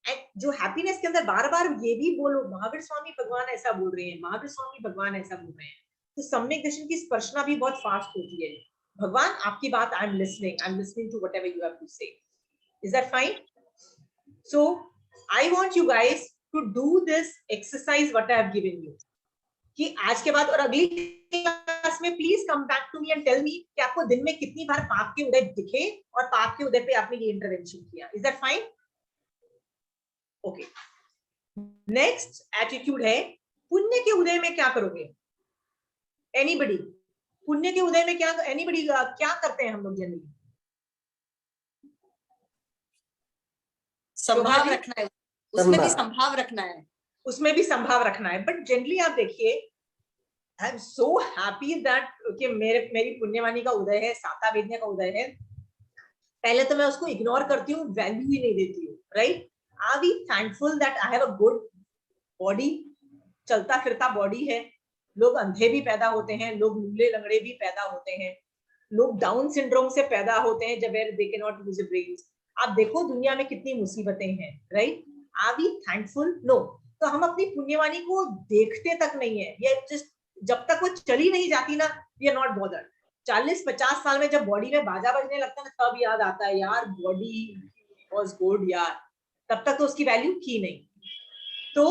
एंड जो हैप्पीनेस के अंदर बार बार ये भी बोलो महावीर स्वामी भगवान ऐसा बोल रहे हैं, महावीर स्वामी भगवान ऐसा बोल रहे हैं, तो सम्यक दर्शन की स्पर्शना भी बहुत फास्ट होती है. भगवान आपकी बात, I am listening to whatever you have to say. Is that fine? So I want you guys to do this exercise what I have given you. कि आज के बाद और अगली क्लास में please come back to me and tell me कि आपको दिन में कितनी बार पाप के उदय दिखे और पाप के उदय पे आपने ये इंटरवेंशन किया. Is that fine? Okay. Next attitude है पुण्य के उदय में क्या करोगे? एनीबडी? पुण्य के उदय में क्या, एनीबडी क्या करते हैं हम लोग जनरली? संभाव रखना है, उसमें भी संभाव रखना है, उसमें भी संभाव रखना है. बट जनरली आप देखिए, I am so happy that कि मेरी पुण्यवानी का उदय है, साता वेदना का उदय है. पहले तो मैं उसको इग्नोर करती हूँ, वैल्यू ही नहीं देती हूँ, right. Are we thankful that I have a good body, चलता फिरता बॉडी है. लोग अंधे भी पैदा होते हैं, लोग लूले लंगड़े भी पैदा होते हैं, लोग डाउन सिंड्रोम से पैदा होते हैं जब they can not use brain. आप देखो दुनिया में कितनी मुसीबतें हैं, right. Are we thankful? No. तो हम अपनी पुण्यवानी को देखते तक नहीं है, ये जस्ट जब तक वो चली नहीं जाती ना, वी आर नॉट बॉदर्ड. 40-50 साल में जब बॉडी में बाजा बजने लगता है ना, तब याद आता है यार बॉडी वाज गुड यार, तब तक तो उसकी वैल्यू की नहीं. तो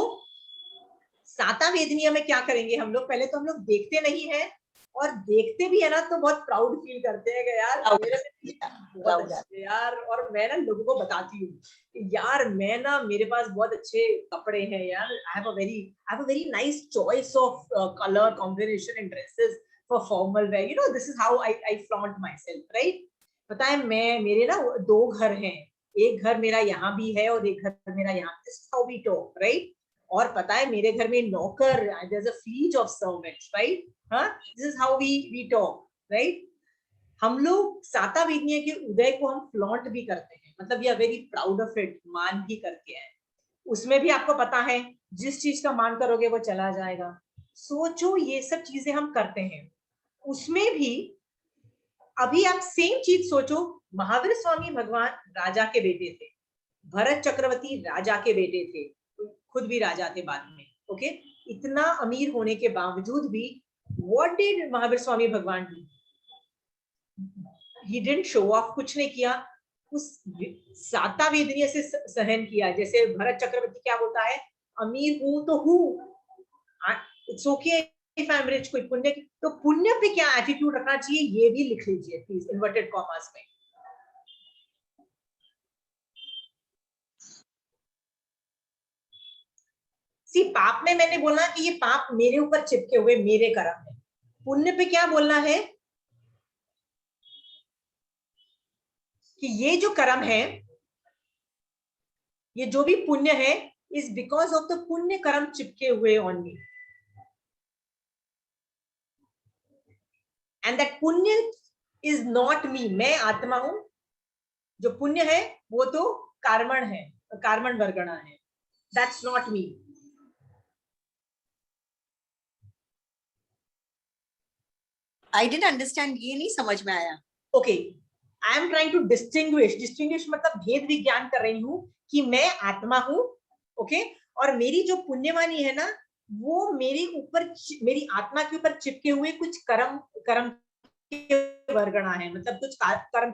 साता वेदनीय में क्या करेंगे हम लोग? पहले तो हम लोग देखते नहीं है, और देखते भी है ना तो बहुत प्राउड फील करते हैं कि यार बहुत अच्छे यार, और मैं ना लोगों को बताती हूँ यार मैं ना, मेरे पास बहुत अच्छे कपड़े हैं यार, आई have a very nice choice of colour combination in dresses for formal wear. You know, this is how I flaunt my self, right. पता है मेरे ना 2 घर हैं, एक घर मेरा यहाँ भी है और एक घर मेरा यहाँ. This is how we talk, right. और पता है मेरे घर में नौकर, there is a fleet of servants, right. This is how we talk, right. हम लोग साता वेदनीय के उदय को हम फ्लॉन्ट भी करते हैं, मतलब we are very proud of it, मान भी करके हैं. उसमें भी आपको पता है जिस चीज का मान करोगे वो चला जाएगा. सोचो ये सब चीजें हम करते हैं. उसमें भी अभी आप सेम चीज सोचो, महावीर स्वामी भगवान राजा के बेटे थे, भरत चक्रवर्ती राजा के बेटे थे, खुद भी राजा थे बाद में, ओके. इतना अमीर होने के बावजूद भी what did महावीर स्वामी भगवान do? He didn't show off, कुछ नहीं किया, उस साता वेदनीय से सहन किया. जैसे भरत चक्रवर्ती क्या बोलता है, अमीर हूं तो हूं, it's okay if I am rich. कोई पुण्य, तो पुण्य पे क्या एटीट्यूड रखना चाहिए ये भी लिख लीजिए प्लीज इन्वर्टेड कॉमास में. सी पाप में मैंने बोला कि ये पाप मेरे ऊपर चिपके हुए मेरे कर्म है. पुण्य पे क्या बोलना है कि ये जो कर्म है, ये जो भी पुण्य है, इज बिकॉज ऑफ द पुण्य कर्म चिपके हुए ऑन मी, एंड दैट पुण्य इज नॉट मी. मैं आत्मा हूं, जो पुण्य है वो तो कर्मण है, कर्मण वर्गणा है, that's not me. I didn't understand, ये नहीं समझ में आया. Okay, I am trying to distinguish मतलब भेद विज्ञान कर रही हूं कि मैं आत्मा हूं, ओके. और मेरी जो पुण्यवानी है ना, वो मेरे ऊपर, मेरी आत्मा के ऊपर चिपके हुए कुछ कर्म के वर्गणा है, मतलब कुछ कर्म,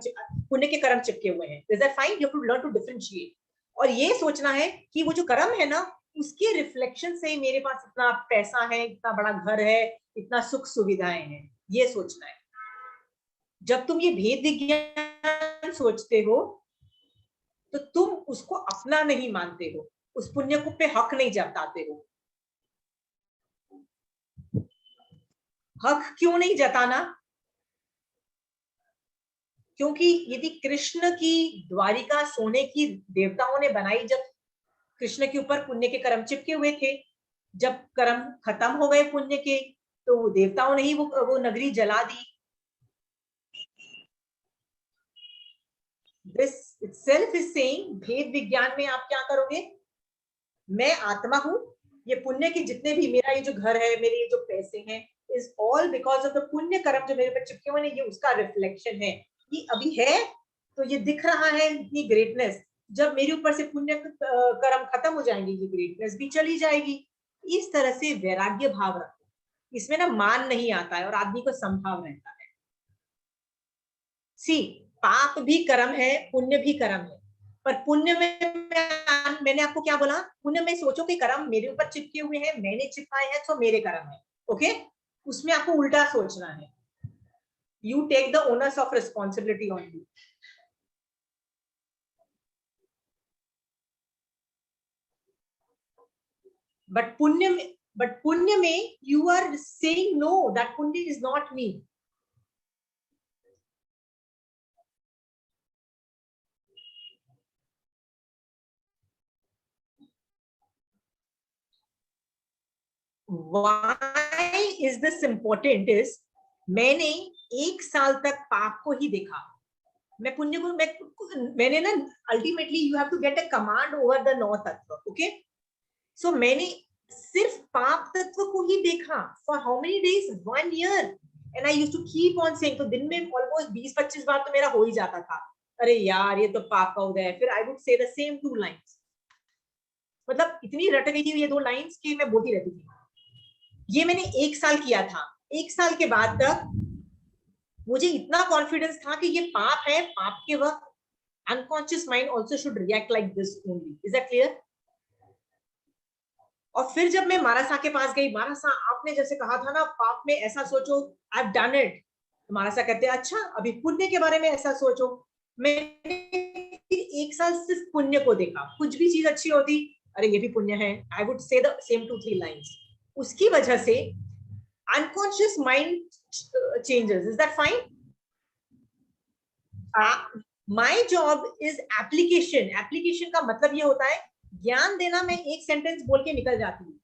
पुण्य के कर्म चिपके हुए हैं. Is that fine? You have to learn to differentiate. और ये सोचना है कि वो जो कर्म है ना, उसके रिफ्लेक्शन से मेरे पास इतना पैसा है, इतना बड़ा घर है, इतना सुख सुविधाएं हैं, ये सोचना है. जब तुम ये भेद विज्ञान सोचते हो तो तुम उसको अपना नहीं मानते हो, उस पुण्य को पे हक नहीं जताते हो। हक क्यों नहीं जताना? क्योंकि यदि कृष्ण की द्वारिका सोने की देवताओं ने बनाई, जब कृष्ण के ऊपर पुण्य के कर्म चिपके हुए थे, जब कर्म खत्म हो गए पुण्य के, तो देवताओं ने ही वो नगरी जला दी। दिस इटसेल्फ इज सेइंग, भेद विज्ञान में आप क्या करोगे? मैं आत्मा हूं, ये पुण्य के जितने भी, मेरा ये जो घर है, मेरे ये जो पैसे हैं, is all because of the पुण्य कर्म जो मेरे पर चिपके हुए हैं, ये उसका रिफ्लेक्शन है। ये अभी है तो ये दिख रहा है इतनी ग्रेटनेस, जब मेरे ऊपर से पुण्य कर्म खत्म हो जाएंगे, ये ग्रेटनेस भी चली जाएगी। इस तरह से वैराग्य भाव रखो, इसमें ना मान नहीं आता है और आदमी को संभाव रहता है। सी, पाप भी कर्म है, पुण्य भी कर्म है, पर पुण्य में मैंने आपको क्या बोला? पुण्य में सोचो कि कर्म मेरे ऊपर चिपके हुए हैं, मैंने चिपकाए हैं, तो मेरे कर्म है। ओके, उसमें आपको उल्टा सोचना है। You take the onus of responsibility on you. But पुण्य में you are saying no, that पुण्य is not me. Why is this important is, मैंने 1 साल तक पाप को ही देखा। मैं पुण्य को मैंने ना, ultimately you have to get a command over the 9 तत्व। ओके, सो मैंने सिर्फ पाप तत्व को ही देखा for how many days? 1 year. And I used to keep on saying, तो दिन में ऑलमोस्ट 20-25 बार तो मेरा हो ही जाता था, अरे यार ये तो पाप का उदय है। फिर I would say the same 2 lines, मतलब इतनी रट गई थी ये 2 लाइंस कि मैं बोलती रहती थी। ये मैंने 1 साल किया था। 1 साल के बाद तक मुझे इतना कॉन्फिडेंस था कि ये पाप है, पाप के वक्त unconscious mind also should react like this only. Is that clear? और फिर जब मैं मारासा के पास गई, मारासा आपने जैसे कहा था ना, पाप में ऐसा सोचो, आई हैव डन इट। मारासा कहते हैं अच्छा अभी पुण्य के बारे में ऐसा सोचो। मैंने 1 साल सिर्फ पुण्य को देखा, कुछ भी चीज अच्छी होती, अरे ये भी पुण्य है, I would say the same 2-3 lines. उसकी वजह से unconscious mind changes. Is that fine? My job is application. Application का मतलब ये होता है ज्ञान देना। मैं एक सेंटेंस बोल के निकल जाती हूँ।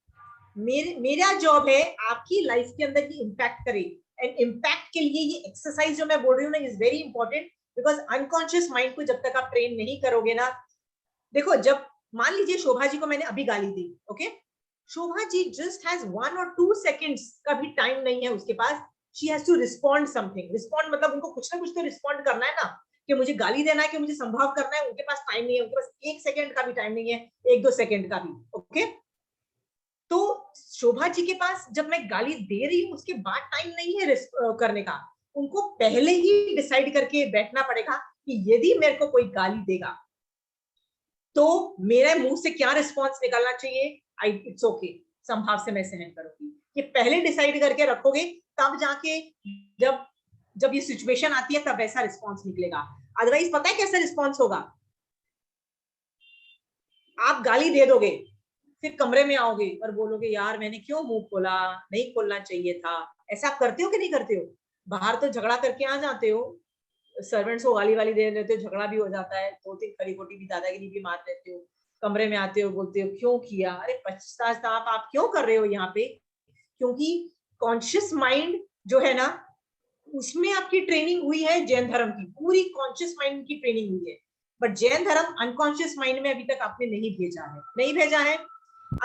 मेरा जॉब है आपकी लाइफ के अंदर की इम्पैक्ट करे। एंड इम्पैक्ट के लिए ये एक्सरसाइज जो मैं बोल रही हूँ ना, is very important, because unconscious mind को जब तक आप ट्रेन नहीं करोगे ना, देखो जब मान लीजिए शोभा जी को मैंने अभी गाली दी, okay, Shobha ji just has 1 or 2 seconds का भी टाइम नहीं है उसके पास। she has to respond something. respond मतलब उनको कुछ ना कुछ तो रिस्पॉन्ड करना है ना, कि मुझे गाली देना है, कि मुझे संभाव करना है। उनके पास टाइम नहीं है, उनके पास 1 सेकंड का भी टाइम नहीं है, 1-2 सेकंड का भी। ओके, तो शोभा जी के पास जब मैं गाली दे रही हूँ उसके बाद टाइम नहीं है करने का। उनको पहले ही डिसाइड करके बैठना पड़ेगा कि यदि मेरे को कोई गाली देगा तो मेरे मुंह से क्या रिस्पॉन्स निकलना चाहिए। इट्स ओके, संभाव से मैं सहन करूंगी। ये पहले डिसाइड करके रखोगे, तब जाके जब ये सिचुएशन आती है तब ऐसा रिस्पॉन्स निकलेगा। अदरवाइज पता है कैसा रिस्पॉन्स होगा? आप गाली दे दोगे, फिर कमरे में आओगे और बोलोगे यार मैंने क्यों मुंह खोला, नहीं खोलना चाहिए था। ऐसा आप करते हो कि नहीं करते हो? बाहर तो झगड़ा करके आ जाते हो, सर्वेंट्स को गाली वाली दे देते हो, झगड़ा भी हो जाता है, 2-3 खरी खोटी भी दादागिरी भी मार देते हो। कमरे में आते हो, बोलते हो क्यों किया, अरे पश्चाताप आप क्यों कर रहे हो यहाँ पे? क्योंकि कॉन्शियस माइंड जो है ना, उसमें आपकी ट्रेनिंग हुई है जैन धर्म की, पूरी कॉन्शियस माइंड की ट्रेनिंग हुई है। बट जैन धर्म अनकॉन्शियस माइंड में अभी तक आपने नहीं भेजा है।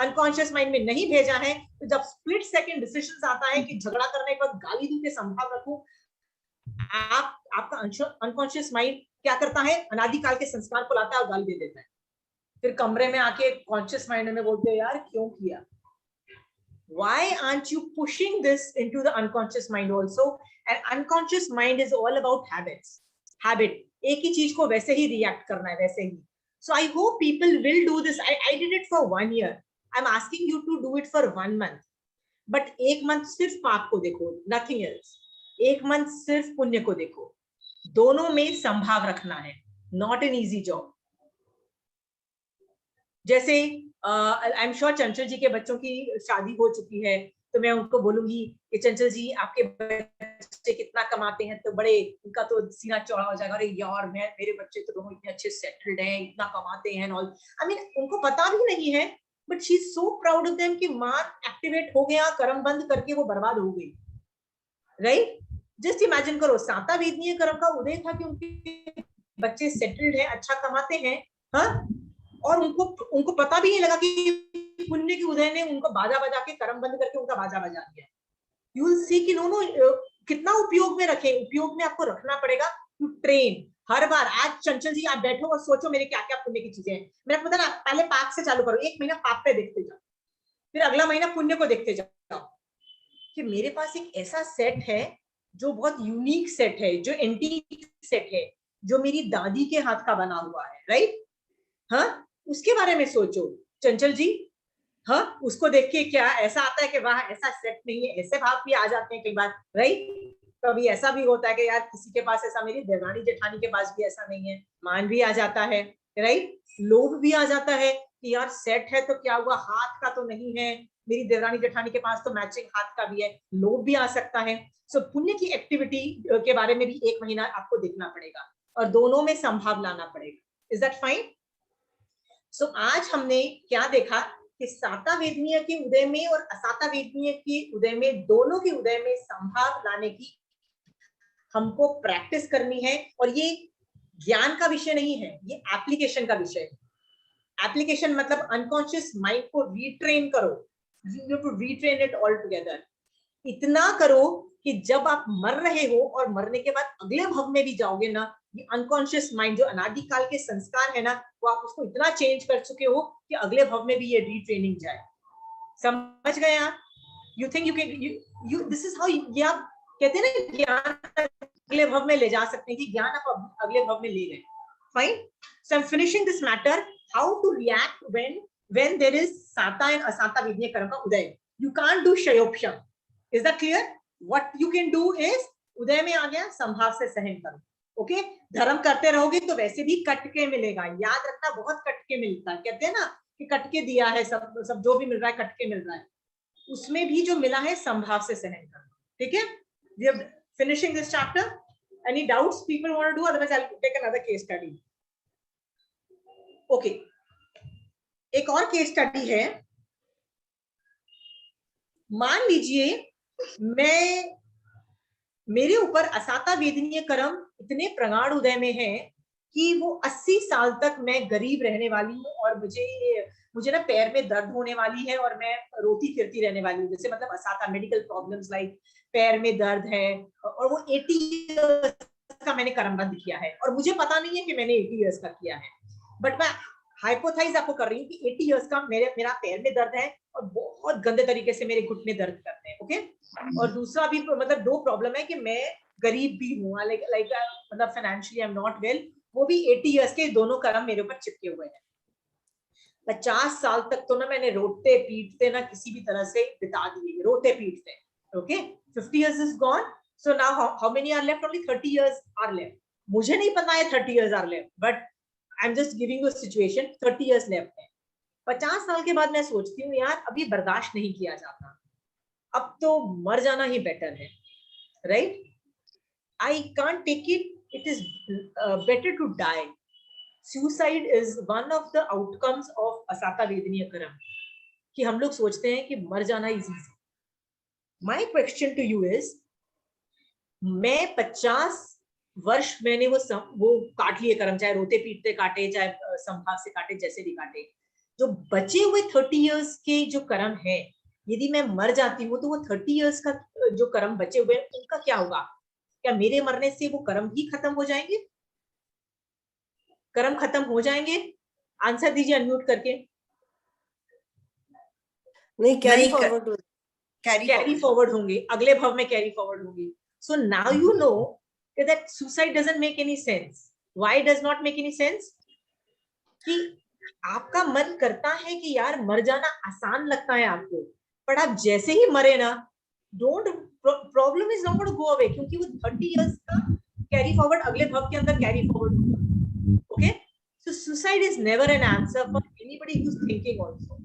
अनकॉन्शियस माइंड में नहीं भेजा है, तो जब स्प्लिट सेकंड डिसीजन आता है कि झगड़ा करने के बाद गाली दूं के संभाव रखूं, आपका अनकॉन्शियस माइंड क्या करता है? अनादिकाल के संस्कार को लाता है और गाली दे देता है। फिर कमरे में आके कॉन्शियस माइंड में बोलते हो यार क्यों किया। Why aren't you pushing this into the unconscious mind also? And unconscious mind is all about habits. Habit, एक ही चीज को वैसे ही रिएक्ट करना है, वैसे ही। So I hope people will do this. I did it for 1 year. I'm asking you to do it for 1 month. But 1 month सिर्फ पाप को देखो, nothing else. 1 month सिर्फ पुण्य को देखो। दोनों में संभाव रखना है, नॉट एन इजी जॉब। जैसे आई एम श्योर चंचल जी के बच्चों की शादी हो चुकी है, तो मैं उनको बोलूंगी कि चंचल जी आपके बच्चे कितना कमाते हैं, तो बड़े उनका तो सीना चौड़ा हो जाएगा, अरे यार मैं मेरे बच्चे तो दोनों इतने अच्छे सेटल्ड हैं, इतना कमाते हैं ऑल। आई मीन उनको पता भी नहीं है, but she is so proud of them कि मां एक्टिवेट हो गया, कर्म बंद करके वो बर्बाद हो गई, राइट? जस्ट इमेजिन करो, साता वेदनीय कर्म का उदय था कि उनके बच्चे सेटल्ड हैं, अच्छा कमाते हैं, हाँ, और उनको पता भी नहीं लगा कि पुण्य के उदय ने उनको बाजा बजा के कर्म बंद करके उनका बाजा बजा दिया। यू विल सी कि नो कितना उपयोग में रखे, उपयोग में आपको रखना पड़ेगा टू ट्रेन। हर बार, आज चंचल जी आप बैठो और सोचो मेरे क्या क्या पुण्य की चीजें हैं, मेरा पता ना, पहले पाप से चालू करो, एक महीना पाप पे देखते जाओ, फिर अगला महीना पुण्य को देखते जाओ कि मेरे पास एक ऐसा सेट है जो बहुत यूनिक सेट है, जो एंटीक सेट है, जो मेरी दादी के हाथ का बना हुआ है, राइट? हाँ, उसके बारे में सोचो चंचल जी। हाँ, उसको देख के क्या ऐसा आता है कि वाह ऐसा सेट नहीं है, ऐसे भाव भी आ जाते हैं कई बार, राइट? कभी ऐसा भी होता है कि यार किसी के पास ऐसा, मेरी देवरानी जेठानी के पास भी ऐसा नहीं है, मान भी आ जाता है, राइट? लोभ भी आ जाता है कि यार सेट है तो क्या हुआ, हाथ का तो नहीं है, मेरी देवरानी जेठानी के पास तो मैचिंग हाथ का भी है, लोभ भी आ सकता है। सो पुण्य की एक्टिविटी के बारे में भी एक महीना आपको देखना पड़ेगा और दोनों में संभाव लाना पड़ेगा। Is that fine? सो आज हमने क्या देखा कि साता वेदनीय के उदय में और असाता वेदनीय के उदय में, दोनों के उदय में संभाव लाने की हमको प्रैक्टिस करनी है, और ये ज्ञान का विषय नहीं है, ये एप्लीकेशन का विषय है। एप्लीकेशन मतलब अनकॉन्शियस माइंड को रीट्रेन करो, you to retrain it all together. इतना करो कि जब आप मर रहे हो और मरने के बाद अगले भव में भी जाओगे ना, ये अनकॉन्शियस माइंड जो अनादिकाल के संस्कार है ना, वो आप उसको इतना चेंज कर चुके हो कि अगले भव में भी ये रीट्रेनिंग जाए। समझ गए आप? You think you can, you this is how, ये आप कहते हैं ना ज्ञान अगले भव में ले जा सकते हैं, कि ज्ञान आप अगले भव में ले गए। Fine, so I am finishing this matter, how to react when there is साता and असंता वेदनीय कर्म का उदय। You can't do शयोपशम। Is that clear? What you can do is, उदय में आ गया, संभाव से सहन करो, ओके? धर्म करते रहोगे तो वैसे भी कट के मिलेगा, याद रखना, बहुत कट के मिलता है, कहते हैं ना कि कट के दिया है, सब जो भी मिल रहा है कट के मिल रहा है, उसमें भी जो मिला है संभाव से सहन करो, ठीक है? We are finishing this chapter. Any doubts people want to do? Otherwise I'll take another case study. Okay. एक और केस स्टडी है, मान लीजिए मेरे ऊपर असाता वेदनीय कर्म इतने प्रगाढ़ उदय में है कि वो 80 साल तक मैं गरीब रहने वाली हूँ, और मुझे ना पैर में दर्द होने वाली है, और मैं रोती फिरती रहने वाली हूँ, जैसे मतलब असाता मेडिकल प्रॉब्लम्स, लाइक पैर में दर्द है, और वो 80 इयर्स का मैंने कर्म बंद किया है, और मुझे पता नहीं है कि मैंने 80 इयर्स का किया है, बट मैं हाइपोथाइज आपको कर रही हूँ कि 80 इयर्स का मेरा पैर में दर्द है, और बहुत गंदे तरीके से मेरे घुटने दर्द करते हैं, ओके? और दूसरा भी, मतलब दो प्रॉब्लम है कि मैं गरीब भी हूँ, लाइक मतलब financially I am not well, वो भी 80 इयर्स के दोनों कर्म मेरे ऊपर चिपके हुए हैं। 50 साल तक तो ना मैंने रोते पीटते ना किसी भी तरह से बिता दिए, रोते पीटते, okay? 50 years is gone, so now how many are left? Only 30 years are left. मुझे नहीं पता है 30 years are left, but I am just giving you a situation, 30 years left है। 50 साल के बाद मैं सोचती हूँ यार अभी बर्दाश्त नहीं किया जाता, अब तो मर जाना ही बेटर है, right? I can't take it, it is better to die. Suicide is one of the outcomes of असाता वेदनीय कर्म, कि हम लोग सोचते हैं कि मर जाना is easy. My question to you is, मैं 50 वर्ष मैंने वो काट लिए कर्म, चाहे रोते पीटते काटे, चाहे संभाव से काटे, जैसे भी काटे, जो बचे हुए 30 इयर्स के जो कर्म है, यदि मैं मर जाती हूँ तो वो 30 इयर्स का जो कर्म बचे हुए हैं उनका क्या होगा? क्या मेरे मरने से वो कर्म ही खत्म हो जाएंगे? कर्म खत्म हो जाएंगे? आंसर दीजिए अनम्यूट करके। नहीं, कैरी फॉरवर्ड होंगे, अगले भव में कैरी फॉरवर्ड होंगे। So now you know that suicide doesn't make any sense. Why does not make any sense? कि आपका मन करता है कि यार मर जाना आसान लगता है आपको, पर आप जैसे ही मरे ना, don't, problem is not going to go away, क्योंकि वो 30 इयर्स का कैरी फॉरवर्ड अगले भव के अंदर कैरी फॉरवर्ड होगा. Okay, so suicide is never an answer for anybody who is thinking also.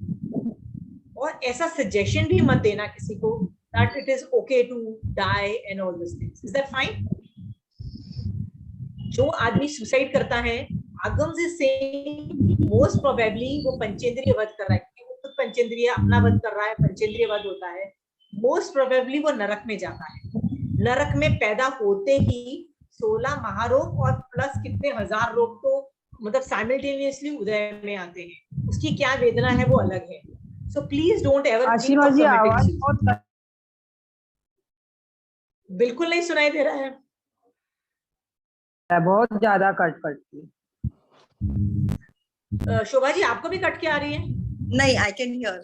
और ऐसा सजेशन भी मत देना किसी को that it is okay to die and all these things. Is that fine? जो आदमी सुसाइड करता है, आगम्स इज सेइंग मोस्ट प्रोबेबली वो पंचेंद्रिय वध कर रहा है, क्योंकि वो खुद पंचेंद्रिय अपना वध कर रहा है, पंचेंद्रिय वध होता है. मोस्ट प्रोबेबली वो नरक में जाता है. नरक में पैदा होते ही 16 महारोग और प्लस कितने हजार रोग तो मतलब साइमल्टेनियसली उदय में आते हैं. उसकी क्या वेदना है वो अलग है. सो प्लीज डोंट एवर आशीमा जी आवाज बहुत बिल्कुल नहीं सुनाई दे रहा है. बहुत ज्यादा कट करती है. शोभा जी आपको भी कट के आ रही है? नहीं, I can hear.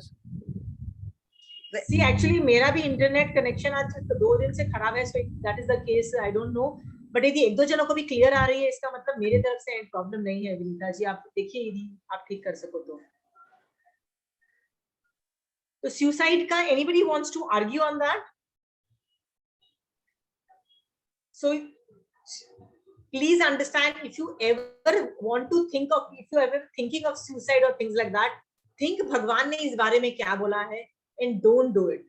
See actually मेरा भी इंटरनेट कनेक्शन आज 2 दिन से खराब है, so that is the case. I don't know, but यदि 1-2 जनों को भी क्लियर आ रही है, इसका मतलब मेरे तरफ से प्रॉब्लम नहीं है. विनीता जी आप देखिए यदि आप ठीक कर सको तो. तो सुसाइड का anybody wants to argue on that? So please understand, if you ever want to think of, if you ever thinking of suicide or things like that, think भगवान ने इस बारे में क्या बोला है and don't do it.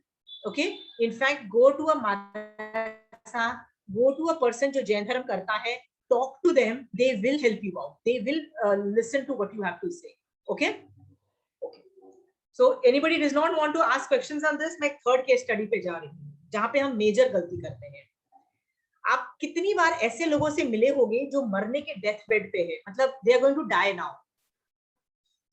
Okay? In fact, go to a madrasa, go to a person जो जैन धर्म करता है, talk to them, they will help you out. They will listen to what you have to say. Okay? Okay. So anybody does not want to ask questions on this? मैं third case study पे जा रही हूँ, जहाँ पे हम major गलती करते हैं. आप कितनी बार ऐसे लोगों से मिले होंगे जो मरने के डेथ बेड पे है, मतलब they are going to die now.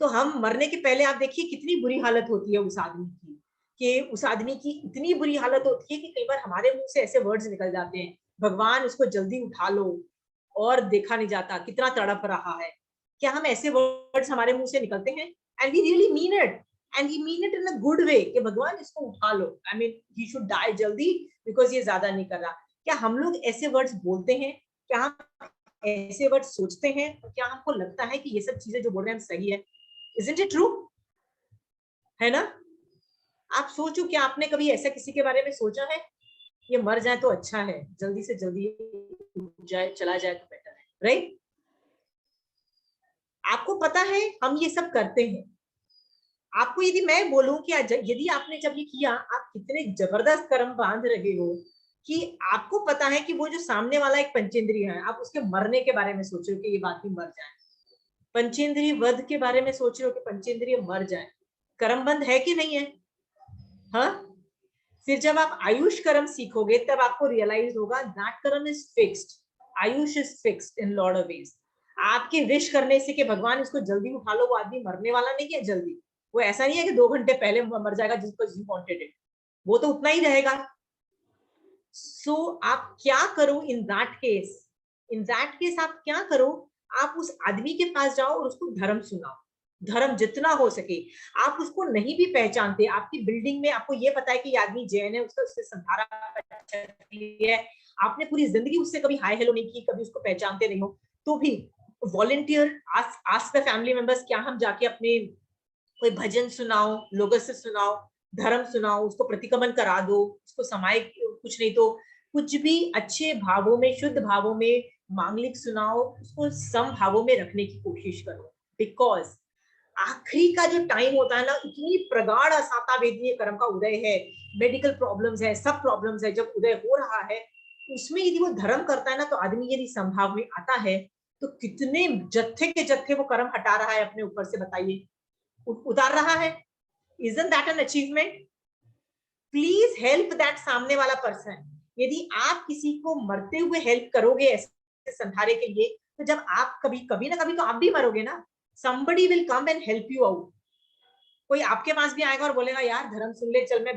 तो हम मरने के पहले आप देखिए कितनी बुरी हालत होती है उस आदमी की, कि उस आदमी की इतनी बुरी हालत होती है कि कई बार हमारे मुंह से ऐसे वर्ड्स निकल जाते हैं, भगवान उसको जल्दी उठा लो, और देखा नहीं जाता कितना तड़प रहा है. क्या हम ऐसे वर्ड्स हमारे मुंह से निकलते हैं? And we really mean it, and we mean it in a good way कि भगवान इसको उठा लो, I mean he should die जल्दी बिकॉज ये ज्यादा नहीं कर रहा. क्या हम लोग ऐसे वर्ड्स बोलते हैं? क्या हम ऐसे वर्ड्स सोचते हैं? क्या हमको लगता है कि ये सब चीजें जो बोल रहे हैं हम सही है? Isn't it true? है ना? आप सोचो, क्या आपने कभी ऐसा किसी के बारे में सोचा है? ये मर जाए तो अच्छा है, जल्दी से जल्दी जाए, चला जाए तो बेटर है, राइट? आपको पता है हम ये सब करते हैं. आपको यदि मैं बोलूं कि यदि आपने जब ये किया, आप कितने जबरदस्त कर्म बांध रहे हो कि आपको पता है कि वो जो सामने वाला एक पंचेंद्रिय है, आप उसके मरने के बारे में सोच रहे हो कि ये बात मर जाए. पंचेंद्रिय वध के बारे में सोच रहे हो कि पंचेंद्रिय मर जाए. कर्म बंध है कि नहीं है? हाँ, फिर जब आप आयुष कर्म सीखोगे तब आपको रियलाइज होगा दैट कर्म is fixed. Ayush is fixed in lot of ways. आपके विश करने से कि भगवान इसको जल्दी उठा लो, वो आदमी मरने वाला नहीं है जल्दी. वो ऐसा नहीं है कि 2 घंटे पहले मर जाएगा जिसको यू वांटेड इट, वो तो उतना ही रहेगा. सो आप क्या करो in that case? In that case आप क्या करो? आप उस आदमी के पास जाओ और उसको धर्म सुनाओ, धर्म जितना हो सके. आप उसको नहीं भी पहचानते, आपकी बिल्डिंग में आपको ये पता है कि ये आदमी जैन है, उसका उससे संधारा है, आपने पूरी जिंदगी उससे कभी हाय हेलो नहीं की, कभी उसको पहचानते नहीं हो, तो भी volunteer ask the family members, क्या हम जाके अपने कोई भजन सुनाओ, लोगों से सुनाओ, धर्म सुनाओ, उसको प्रतिक्रमण करा दो, उसको समाय, कुछ नहीं तो कुछ भी अच्छे भावों में, शुद्ध भावों में मांगलिक सुनाओ, उसको सम भावों में रखने की कोशिश करो. बिकॉज आखिरी का जो टाइम होता है ना, इतनी प्रगाढ़ असाता वेदनीय कर्म का उदय है, मेडिकल प्रॉब्लम्स है, सब प्रॉब्लम्स है, जब उदय हो रहा है उसमें यदि वो धर्म करता है ना, तो आदमी यदि संभाव में आता है तो कितने जत्थे के जत्थे वो कर्म हटा रहा है अपने ऊपर से, बताइए, उतार रहा है. Isn't that an achievement? Please help that सामने वाला पर्सन. यदि आप किसी को मरते हुए हेल्प करोगे ऐसे संधारे के लिए, तो जब आप कभी ना कभी तो आप भी मरोगे ना. Somebody will come and help you out. कोई आपके पास भी आएगा और बोलेगा यार धर्म सुन ले, चल मैं,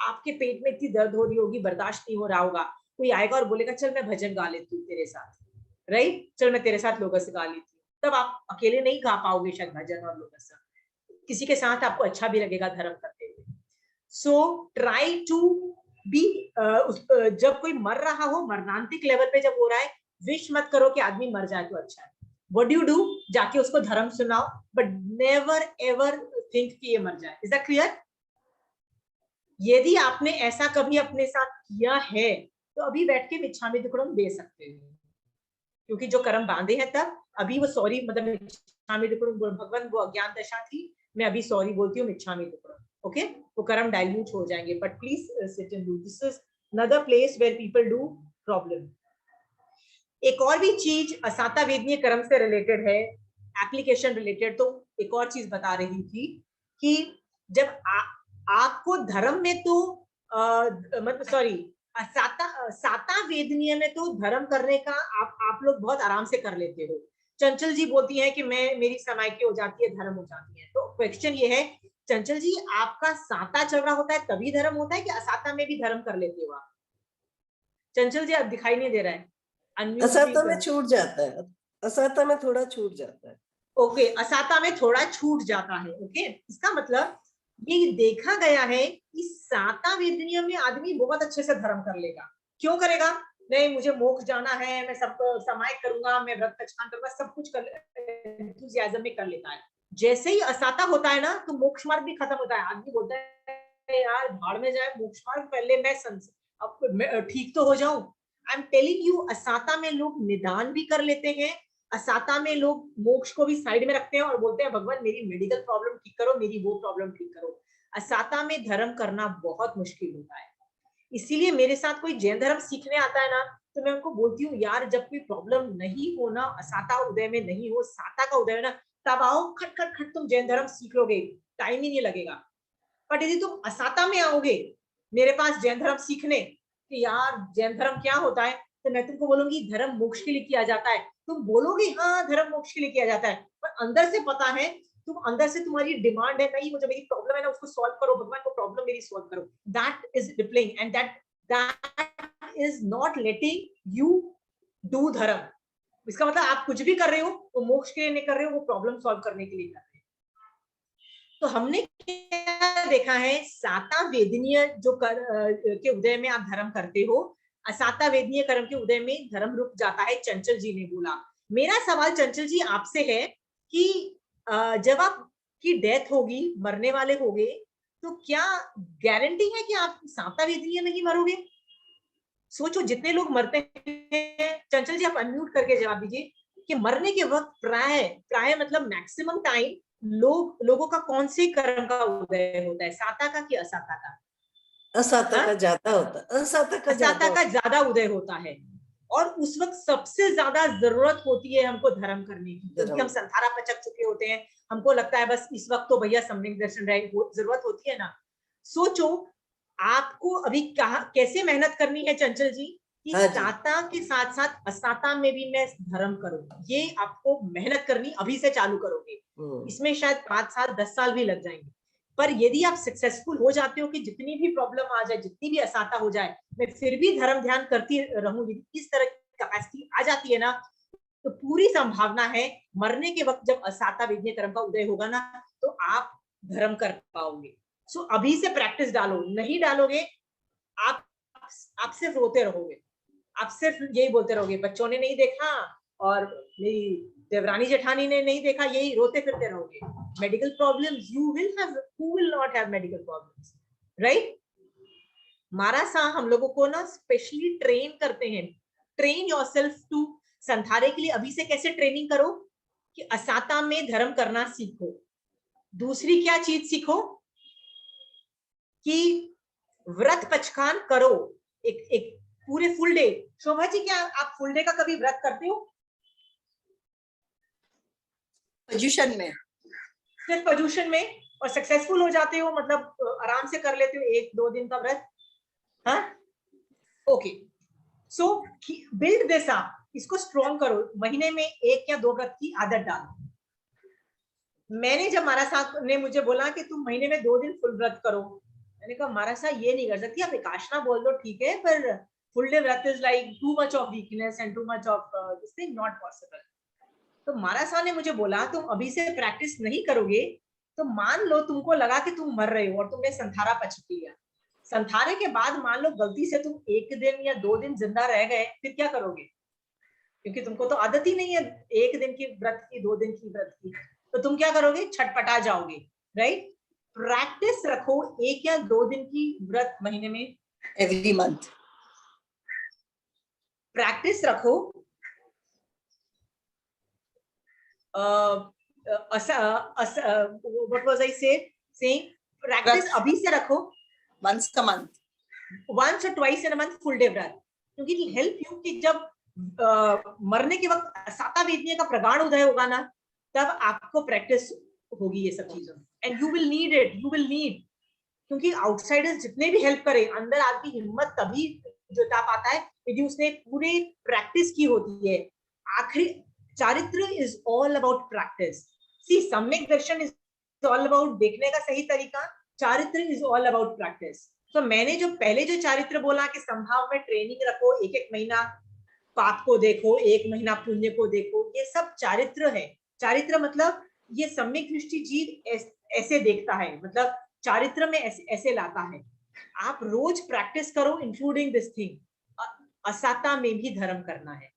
आपके पेट में इतनी दर्द हो रही होगी, बर्दाश्त नहीं हो रहा होगा, कोई आएगा और बोलेगा चल मैं भजन गा लेती हूँ तेरे साथ, राइट, चल मैं तेरे साथ लोगों से गा लेती हूँ. तब आप अकेले नहीं गा पाओगे शायद भजन और लोगों से, किसी के साथ आपको अच्छा भी लगेगा धर्म करते हुए. सो ट्राई टू बी, जब कोई मर रहा हो, मरणांतिक लेवल पे जब हो रहा है, विश मत करो कि आदमी मर जाए तो अच्छा है. What do you do? जाके उसको धर्म सुनाओ, बट नेवर एवर थिंक कि ये मर जाए. Is that clear? यदि आपने ऐसा कभी अपने साथ किया है तो अभी बैठ के मिच्छामी दुक्कड़म दे सकते हो, क्योंकि जो कर्म बांधे हैं तब अभी वो सॉरी मतलब मिच्छामी दुक्कड़म, भगवान वो अज्ञान दशा थी, मैं अभी सॉरी बोलती हूँ मिच्छामी दुक्कड़म, ओके, वो कर्म डाइल्यूट हो जाएंगे, but please sit and do, this is another place where people do problem. एक और भी चीज असाता वेदनीय कर्म से रिलेटेड है, एप्लीकेशन रिलेटेड, तो एक और चीज बता रही थी कि जब आपको धर्म में तो मतलब सॉरी साता वेदनीय में तो धर्म करने का आप लोग बहुत आराम से कर लेते हो। चंचल जी बोलती हैं कि मेरी समाइकी हो जाती है, धर्म हो जाती है, तो क्वेश्चन ये है चंचल जी, आपका साता चल रहा होता है तभी धर्म होता है कि असाता में भी धर्म कर लेते हो आप? चंचल जी आप दिखाई नहीं दे रहा है, असाता में छूट जाता है, असाता में थोड़ा छूट जाता है। ओके, असाता में थोड़ा छूट जाता है, ओके, इसका मतलब ये देखा गया है कि साता वेदनीय में आदमी बहुत अच्छे से धर्म कर लेगा। क्यों करेगा? नहीं मुझे मोक्ष जाना है, मैं सब समाय करूंगा, मैं व्रत कछान करूंगा, सब कुछ कर एंथुसियाज्म में कर लेता है। जैसे ही असाता होता है ना तो मोक्ष मार्ग भी खत्म होता है, आदमी बोलता है यार भाड़ में जाए मोक्ष मार्ग, पहले मैं ठीक तो हो जाऊं। आई एम टेलिंग यू, असाता में लोग निदान भी कर लेते हैं, असाता में लोग मोक्ष को भी साइड में रखते हैं और बोलते हैं भगवान मेरी मेडिकल प्रॉब्लम ठीक करो, मेरी वो प्रॉब्लम ठीक करो। असाता में धर्म करना बहुत मुश्किल होता है, इसीलिए मेरे साथ कोई जैन धर्म सीखने आता है ना तो मैं उनको बोलती हूँ यार जब कोई प्रॉब्लम नहीं हो ना, असाता उदय में नहीं हो, साता का उदय है ना, तब आओ, खट खट खट तुम जैन धर्म सीख लोगे, टाइम ही नहीं लगेगा। बट यदि तुम असाता में आओगे मेरे पास जैन धर्म सीखने कि यार जैन धर्म क्या होता है, तो मैं तुमको बोलूंगी धर्म मोक्ष के लिए किया जाता है, तुम बोलोगे हाँ धर्म मोक्ष के लिए किया जाता है, पर अंदर से पता है, तुम अंदर से तुम्हारी डिमांड है नहीं मुझे मेरी प्रॉब्लम है ना उसको सॉल्व करो, भगवान को प्रॉब्लम मेरी सॉल्व करो, that is replaying and that is not letting you do धर्म। इसका मतलब आप कुछ भी कर रहे हो वो मोक्ष के लिए नहीं कर रहे हो, वो प्रॉब्लम सॉल्व करने के लिए कर रहे हो। तो हमने क्या देखा है, साता वेदनीय जो के उदय में आप धर्म करते हो, असाता वेदनीय कर्म के उदय में धर्म रुक जाता है, चंचल जी ने बोला। मेरा सवाल चंचल जी आपसे है कि जब आपकी डेथ होगी, मरने वाले होगे, तो क्या गारंटी है कि आप साता वेदनीय में ही मरोगे? सोचो जितने लोग मरते हैं, चंचल जी आप अनम्यूट करके जवाब दीजिए कि मरने के वक्त प्राय मतलब मैक्सिमम टाइम लोगों का कौन से कर्म का उदय होता है, साता का कि असाता का? असाता का ज्यादा होता है, असाता का ज्यादा उदय होता है, और उस वक्त सबसे ज्यादा जरूरत होती है हमको धर्म करने की, क्योंकि हम संसारा पचक चुके होते हैं, हमको लगता है बस इस वक्त तो भैया सम्यक दर्शन रहे, जरूरत होती है ना। सोचो आपको अभी कैसे मेहनत करनी है चंचल जी कि साता के साथ साथ असाता में भी मैं धर्म करूं, ये आपको मेहनत करनी अभी से चालू करोगे, इसमें शायद 5 साल 10 साल भी लग जाएंगे, पर यदि आप सक्सेसफुल हो जाते हो कि जितनी भी प्रॉब्लम आ जाए, जितनी भी असाता हो जाए, मैं फिर भी धर्म ध्यान करती रहूंगी, इस तरह की कैपेसिटी आ जाती है ना, तो पूरी संभावना है मरने के वक्त जब असाता वेदनीय कर्म का उदय होगा ना तो आप धर्म कर पाओगे। सो अभी से प्रैक्टिस डालो, नहीं डालोगे आप सिर्फ रोते रहोगे, आप सिर्फ यही बोलते रहोगे बच्चों ने नहीं देखा और मेरी देवरानी जेठानी ने नहीं देखा, यही रोते फिरते रहोगे। Medical problems you will have, who will not have medical problems, right? मारासा हम लोगों को ना स्पेशली ट्रेन करते हैं, ट्रेन योरसेल्फ टू, संथारे के लिए अभी से कैसे ट्रेनिंग करो कि असाता में धर्म करना सीखो। दूसरी क्या चीज सीखो कि व्रत पचखान करो, एक पूरे फुल डे। शोभा जी क्या आप फुल डे का कभी व्रत करते हो? पोजीशन में, सिर्फ पोजीशन में, और सक्सेसफुल हो जाते हो, मतलब आराम से कर लेते हो 1-2 दिन का व्रत? हाँ, okay, so build this up, इसको स्ट्रॉन्ग करो, महीने में 1 या 2 व्रत की आदत डालो। मैंने जब महाराज साहब ने मुझे बोला कि तुम महीने में 2 दिन फुल व्रत करो, मैंने कहा महाराज साहब ये नहीं कर सकती, आप एकाशना बोल दो ठीक है, पर फुल डे व्रत is like too much of weakness and too much of this thing, not possible. तो महाराज साहब ने मुझे बोला तुम अभी से प्रैक्टिस नहीं करोगे तो मान लो तुमको लगा कि तुम मर रहे हो और तुमने संथारा पच लिया, संथारे के बाद मान लो गलती से तुम 1 दिन या 2 दिन जिंदा रह गए, फिर क्या करोगे? क्योंकि तुमको तो आदत ही नहीं है 1 दिन की व्रत की, 2 दिन की व्रत की, तो तुम क्या करोगे? छटपटा जाओगे, राइट? प्रैक्टिस रखो 1 या 2 दिन की व्रत महीने में, एवरी मंथ, प्रैक्टिस रखो, what was I saying, practice अभी से रखो, once a month. once or twice in a month full day व्रत, क्योंकि इट विल हेल्प यू कि जब मरने के वक्त साता वेदनीय का प्रगाढ़ उदय होगा ना, तब आपको प्रैक्टिस होगी ये सब चीजों, and you will need it, you will need, क्योंकि आउटसाइडर्स जितने भी हेल्प करे, अंदर आदमी हिम्मत तभी जुटा पाता है यदि उसने पूरे प्रैक्टिस की होती है। आखिरी चारित्र इज ऑल अबाउट प्रैक्टिस। सी सम्यक दर्शन इज ऑल अबाउट देखने का सही तरीका, चारित्र इज ऑल अबाउट प्रैक्टिस। तो मैंने जो पहले जो चारित्र बोला कि संभाव में ट्रेनिंग रखो, एक एक महीना पाप को देखो, एक महीना पुण्य को देखो, ये सब चारित्र है। चारित्र मतलब ये सम्यक दृष्टि जीव ऐसे देखता है, मतलब चारित्र में ऐसे लाता है। आप रोज प्रैक्टिस करो इंक्लूडिंग दिस थिंग, असाता में भी धर्म करना है।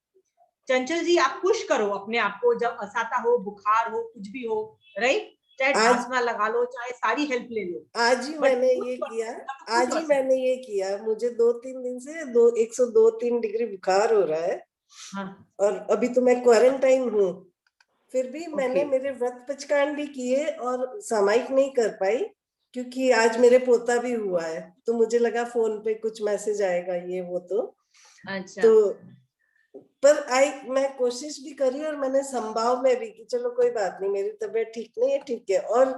चंचल जी आप पुश करो अपने आप को, जब असाता हो, बुखार हो, कुछ भी हो, राइट, चाहे धासना लगा लो, चाहे सारी हेल्प ले लो। आज ही मैंने ये किया, आज ही मैंने ये किया। मुझे 2-3 दिन से 102-3 डिग्री बुखार हो रहा है। हाँ। और अभी तो मैं क्वारंटाइन हूँ, फिर भी मैंने मेरे व्रत पचकान भी किए और सामायिक नहीं कर पाई क्योंकि आज मेरे पोता भी हुआ है, तो मुझे लगा फोन पे कुछ मैसेज आएगा ये वो, तो अच्छा। तो पर मैं कोशिश भी करी और मैंने संभाव में भी कि चलो कोई बात नहीं, मेरी तबीयत ठीक नहीं है, ठीक है, और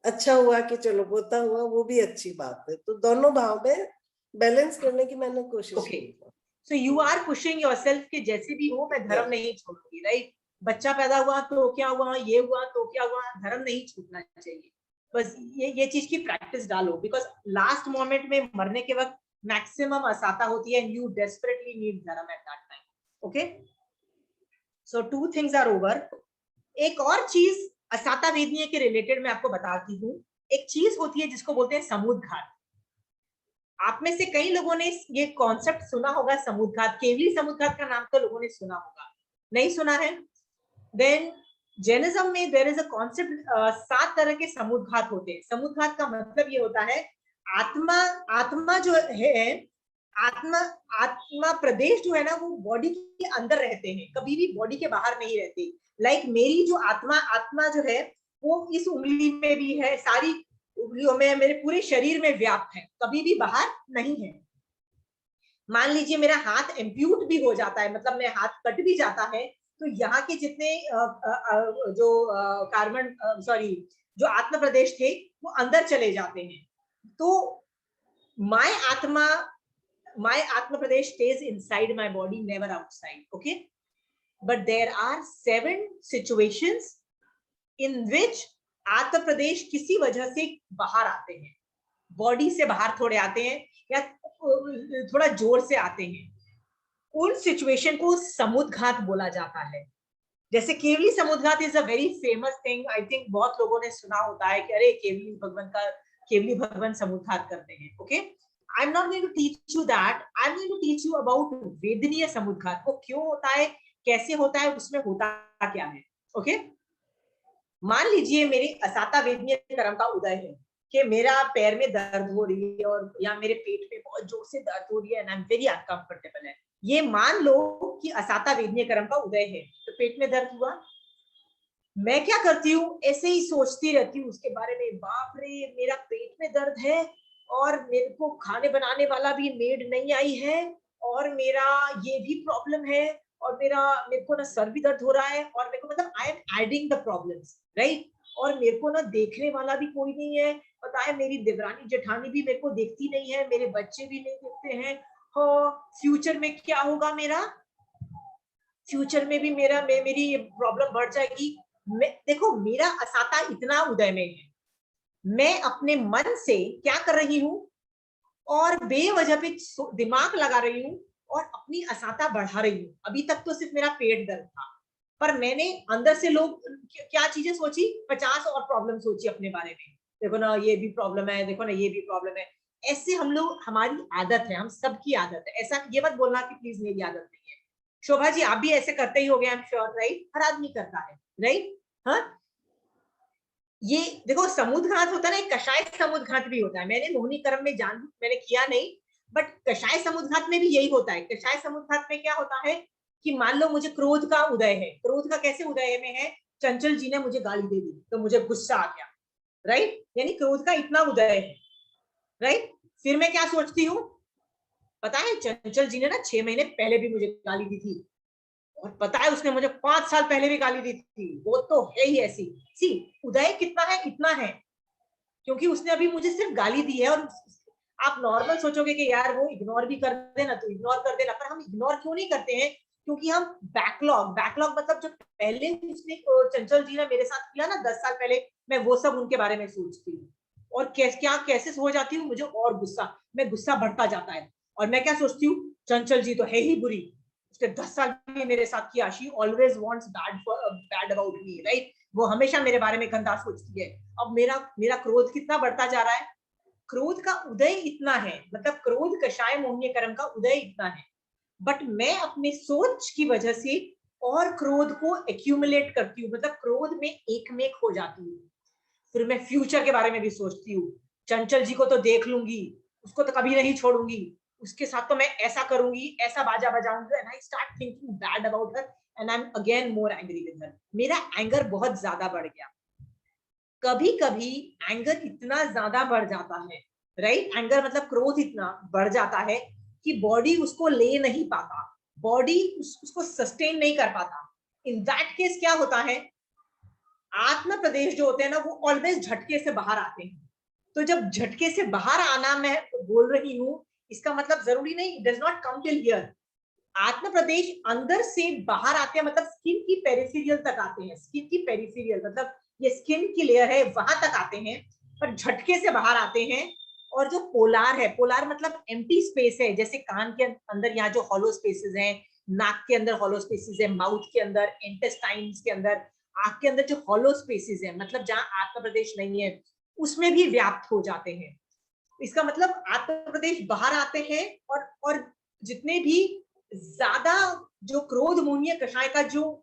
अच्छा हुआ कि चलो पोता हुआ, वो भी अच्छी बात है। तो दोनों भाव में बैलेंस करने की मैंने कोशिश की। So you are pushing yourself कि जैसे भी हो मैं धर्म नहीं छोड़ूंगी, राइट। बच्चा पैदा हुआ तो क्या हुआ, ये हुआ तो क्या हुआ, धर्म नहीं छूटना चाहिए। बस ये चीज की प्रैक्टिस डालो, बिकॉज लास्ट मोमेंट में मरने के वक्त मैक्सिमम असाता होती है, and you desperately need dharma at that time. Okay, so 2 things are over. एक और चीज असाता वेदनीय के रिलेटेड मैं आपको बताती हूँ। एक चीज होती है जिसको बोलते हैं समुद्घात। आप में से कई लोगों ने ये कॉन्सेप्ट सुना होगा, समुद्घात। केवली समुद्घात का नाम तो लोगों ने सुना होगा, नहीं सुना है? देन जैनिज्म में देयर इज अ कॉन्सेप्ट, 7 तरह के समुद्घात होते हैं। समुद्घात का मतलब ये होता है आत्मा जो है, आत्मा प्रदेश जो है ना, वो बॉडी के अंदर रहते हैं, कभी भी बॉडी के बाहर नहीं रहते। लाइक मेरी जो आत्मा जो है वो इस उंगली में भी है, सारी उंगलियों में, मेरे पूरे शरीर में व्याप्त है, कभी भी बाहर नहीं है। मान लीजिए मेरा हाथ एम्प्यूट भी हो जाता है, मतलब मेरा हाथ कट भी जाता है, तो यहाँ के जितने जो कार्बन जो आत्म प्रदेश थे वो अंदर चले जाते हैं। तो my atma pradesh stays inside my body, never outside. Okay, but there are 7 situations in which आत्म प्रदेश किसी वजह से बाहर आते हैं, बॉडी से बाहर थोड़े आते हैं या थोड़ा जोर से आते हैं। उन सिचुएशन को समुद्घात बोला जाता है। जैसे केवली समुद्घात is a very famous thing, I think बहुत लोगों ने सुना होता है कि अरे केवली भगवान समुद्घात करते हैं। Okay, I'm not going to teach you that. I'm going to teach you about वेदनीय समुद्घात। वो क्यों होता है, कैसे होता है, उसमें होता क्या है। ओके, मान लीजिए मेरी असाता वेदनीय कर्म का उदय है कि मेरा पैर में दर्द हो रही है और या मेरे पेट में बहुत जोर से दर्द हो रही है, and I am very uncomfortable है। ये मान लो कि असाता वेदनीय कर्म का उदय है, तो पेट में दर्द हुआ। मैं क्या करती हूँ, ऐसे ही सोचती रहती हूँ उसके बारे में, बाप रे मेरा पेट में दर्द है और मेरे को खाने बनाने वाला भी मेड नहीं आई है, और मेरा ये भी प्रॉब्लम है, और मेरे को ना सर भी दर्द हो रहा है, और मेरे को मतलब I am adding the problems, right. और मेरे को ना देखने वाला भी कोई नहीं है, पता है मेरी देवरानी जेठानी भी मेरे को देखती नहीं है, मेरे बच्चे भी नहीं देखते हैं। फ्यूचर में क्या होगा मेरा, फ्यूचर में भी मेरी प्रॉब्लम बढ़ जाएगी। देखो मेरा असाता इतना उदय में है, मैं अपने मन से क्या कर रही हूँ और बेवजह पे दिमाग लगा रही हूँ और अपनी असाता बढ़ा रही हूँ। अभी तक तो सिर्फ मेरा पेट दर्द था, पर मैंने अंदर से लोग क्या चीजें सोची, 50 और प्रॉब्लम सोची अपने बारे में। देखो ना ये भी प्रॉब्लम है, देखो ना ये भी प्रॉब्लम है। ऐसे हम लोग, हमारी आदत है, हम सबकी आदत है। ऐसा ये मत बोलना कि प्लीज मेरी आदत नहीं है। शोभा जी आप भी ऐसे करते ही हो गए, आई एम श्योर, राइट। हर आदमी करता है, राइट। हाँ, ये देखो समुद्घात होता है ना, एक कषाय समुद्घात भी होता है। मैंने मोहिनी कर्म में मैंने किया नहीं, बट कषाय समुद्घात में भी यही होता है। कषाय समुद्घात में क्या होता है कि मान लो मुझे क्रोध का उदय है। क्रोध का कैसे उदय में है? चंचल जी ने मुझे गाली दे दी तो मुझे गुस्सा आ गया, राइट, यानी क्रोध का इतना उदय है, राइट। फिर मैं क्या सोचती हूँ, पता है चंचल जी ने ना 6 महीने पहले भी मुझे गाली दी थी, और पता है उसने मुझे 5 साल पहले भी गाली दी थी, वो तो है ही ऐसी। सी उदय कितना है? इतना है, क्योंकि उसने अभी मुझे सिर्फ गाली दी है। और आप नॉर्मल सोचोगे कि यार वो इग्नोर भी कर देना तो इग्नोर कर देना, पर हम इग्नोर क्यों नहीं करते हैं? क्योंकि हम बैकलॉग मतलब जो पहले उसने चंचल जी ने मेरे साथ किया ना 10 साल पहले, मैं वो सब उनके बारे में सोचती हूँ, और कैसे हो जाती हूँ, मुझे और गुस्सा बढ़ता जाता है। और मैं क्या सोचती हूँ, चंचल जी तो है ही बुरी, उसने 10 साल भी मेरे साथ किया, she always wants bad about me, right, वो हमेशा मेरे बारे में गंदा सोचती है। अब मेरा क्रोध कितना बढ़ता जा रहा है, क्रोध का उदय इतना है, मतलब क्रोध कषाय मोहनीय कर्म का उदय इतना है, बट मैं अपने सोच की वजह से और क्रोध को एक्यूमुलेट करती हूँ, मतलब क्रोध में एकमेक हो जाती हूँ। फिर मैं फ्यूचर के बारे में भी सोचती हूँ, चंचल जी को तो देख लूंगी, उसको तो कभी नहीं छोड़ूंगी, उसके साथ तो मैं ऐसा करूंगी, ऐसा बाजा बजाऊंगी, and I start thinking bad about her, and I am again more angry with her. मेरा एंगर बहुत ज्यादा बढ़ गया। कभी कभी एंगर इतना ज्यादा बढ़ जाता है, राइट, एंगर मतलब क्रोध इतना बढ़ जाता है कि बॉडी उसको ले नहीं पाता, बॉडी उसको सस्टेन नहीं कर पाता। इन दैट केस क्या होता है, आत्म प्रदेश जो होते हैं ना, वो ऑलवेज झटके से बाहर आते हैं। तो जब झटके से बाहर आना मैं बोल रही हूँ, इसका मतलब जरूरी नहीं does not come till here. आत्म प्रदेश अंदर से बाहर आते हैं, मतलब स्किन की पेरिफेरियल तक आते हैं। स्किन की पेरिफेरियल मतलब ये स्किन की लेयर है, वहां तक आते हैं, पर झटके से बाहर आते हैं। और जो पोलार है, पोलार मतलब एम्प्टी स्पेस है, जैसे कान के अंदर यहाँ जो हॉलो स्पेसेस हैं, नाक के अंदर हॉलो स्पेसेस है, माउथ के अंदर, इंटेस्टाइन्स के अंदर, आंख के अंदर जो हॉलो स्पेसेस है, मतलब जहां आत्म प्रदेश नहीं है, उसमें भी व्याप्त हो जाते हैं। इसका मतलब आत्म प्रदेश बाहर आते हैं, और जितने भी ज्यादा जो क्रोध मोहनीय कषाय का जो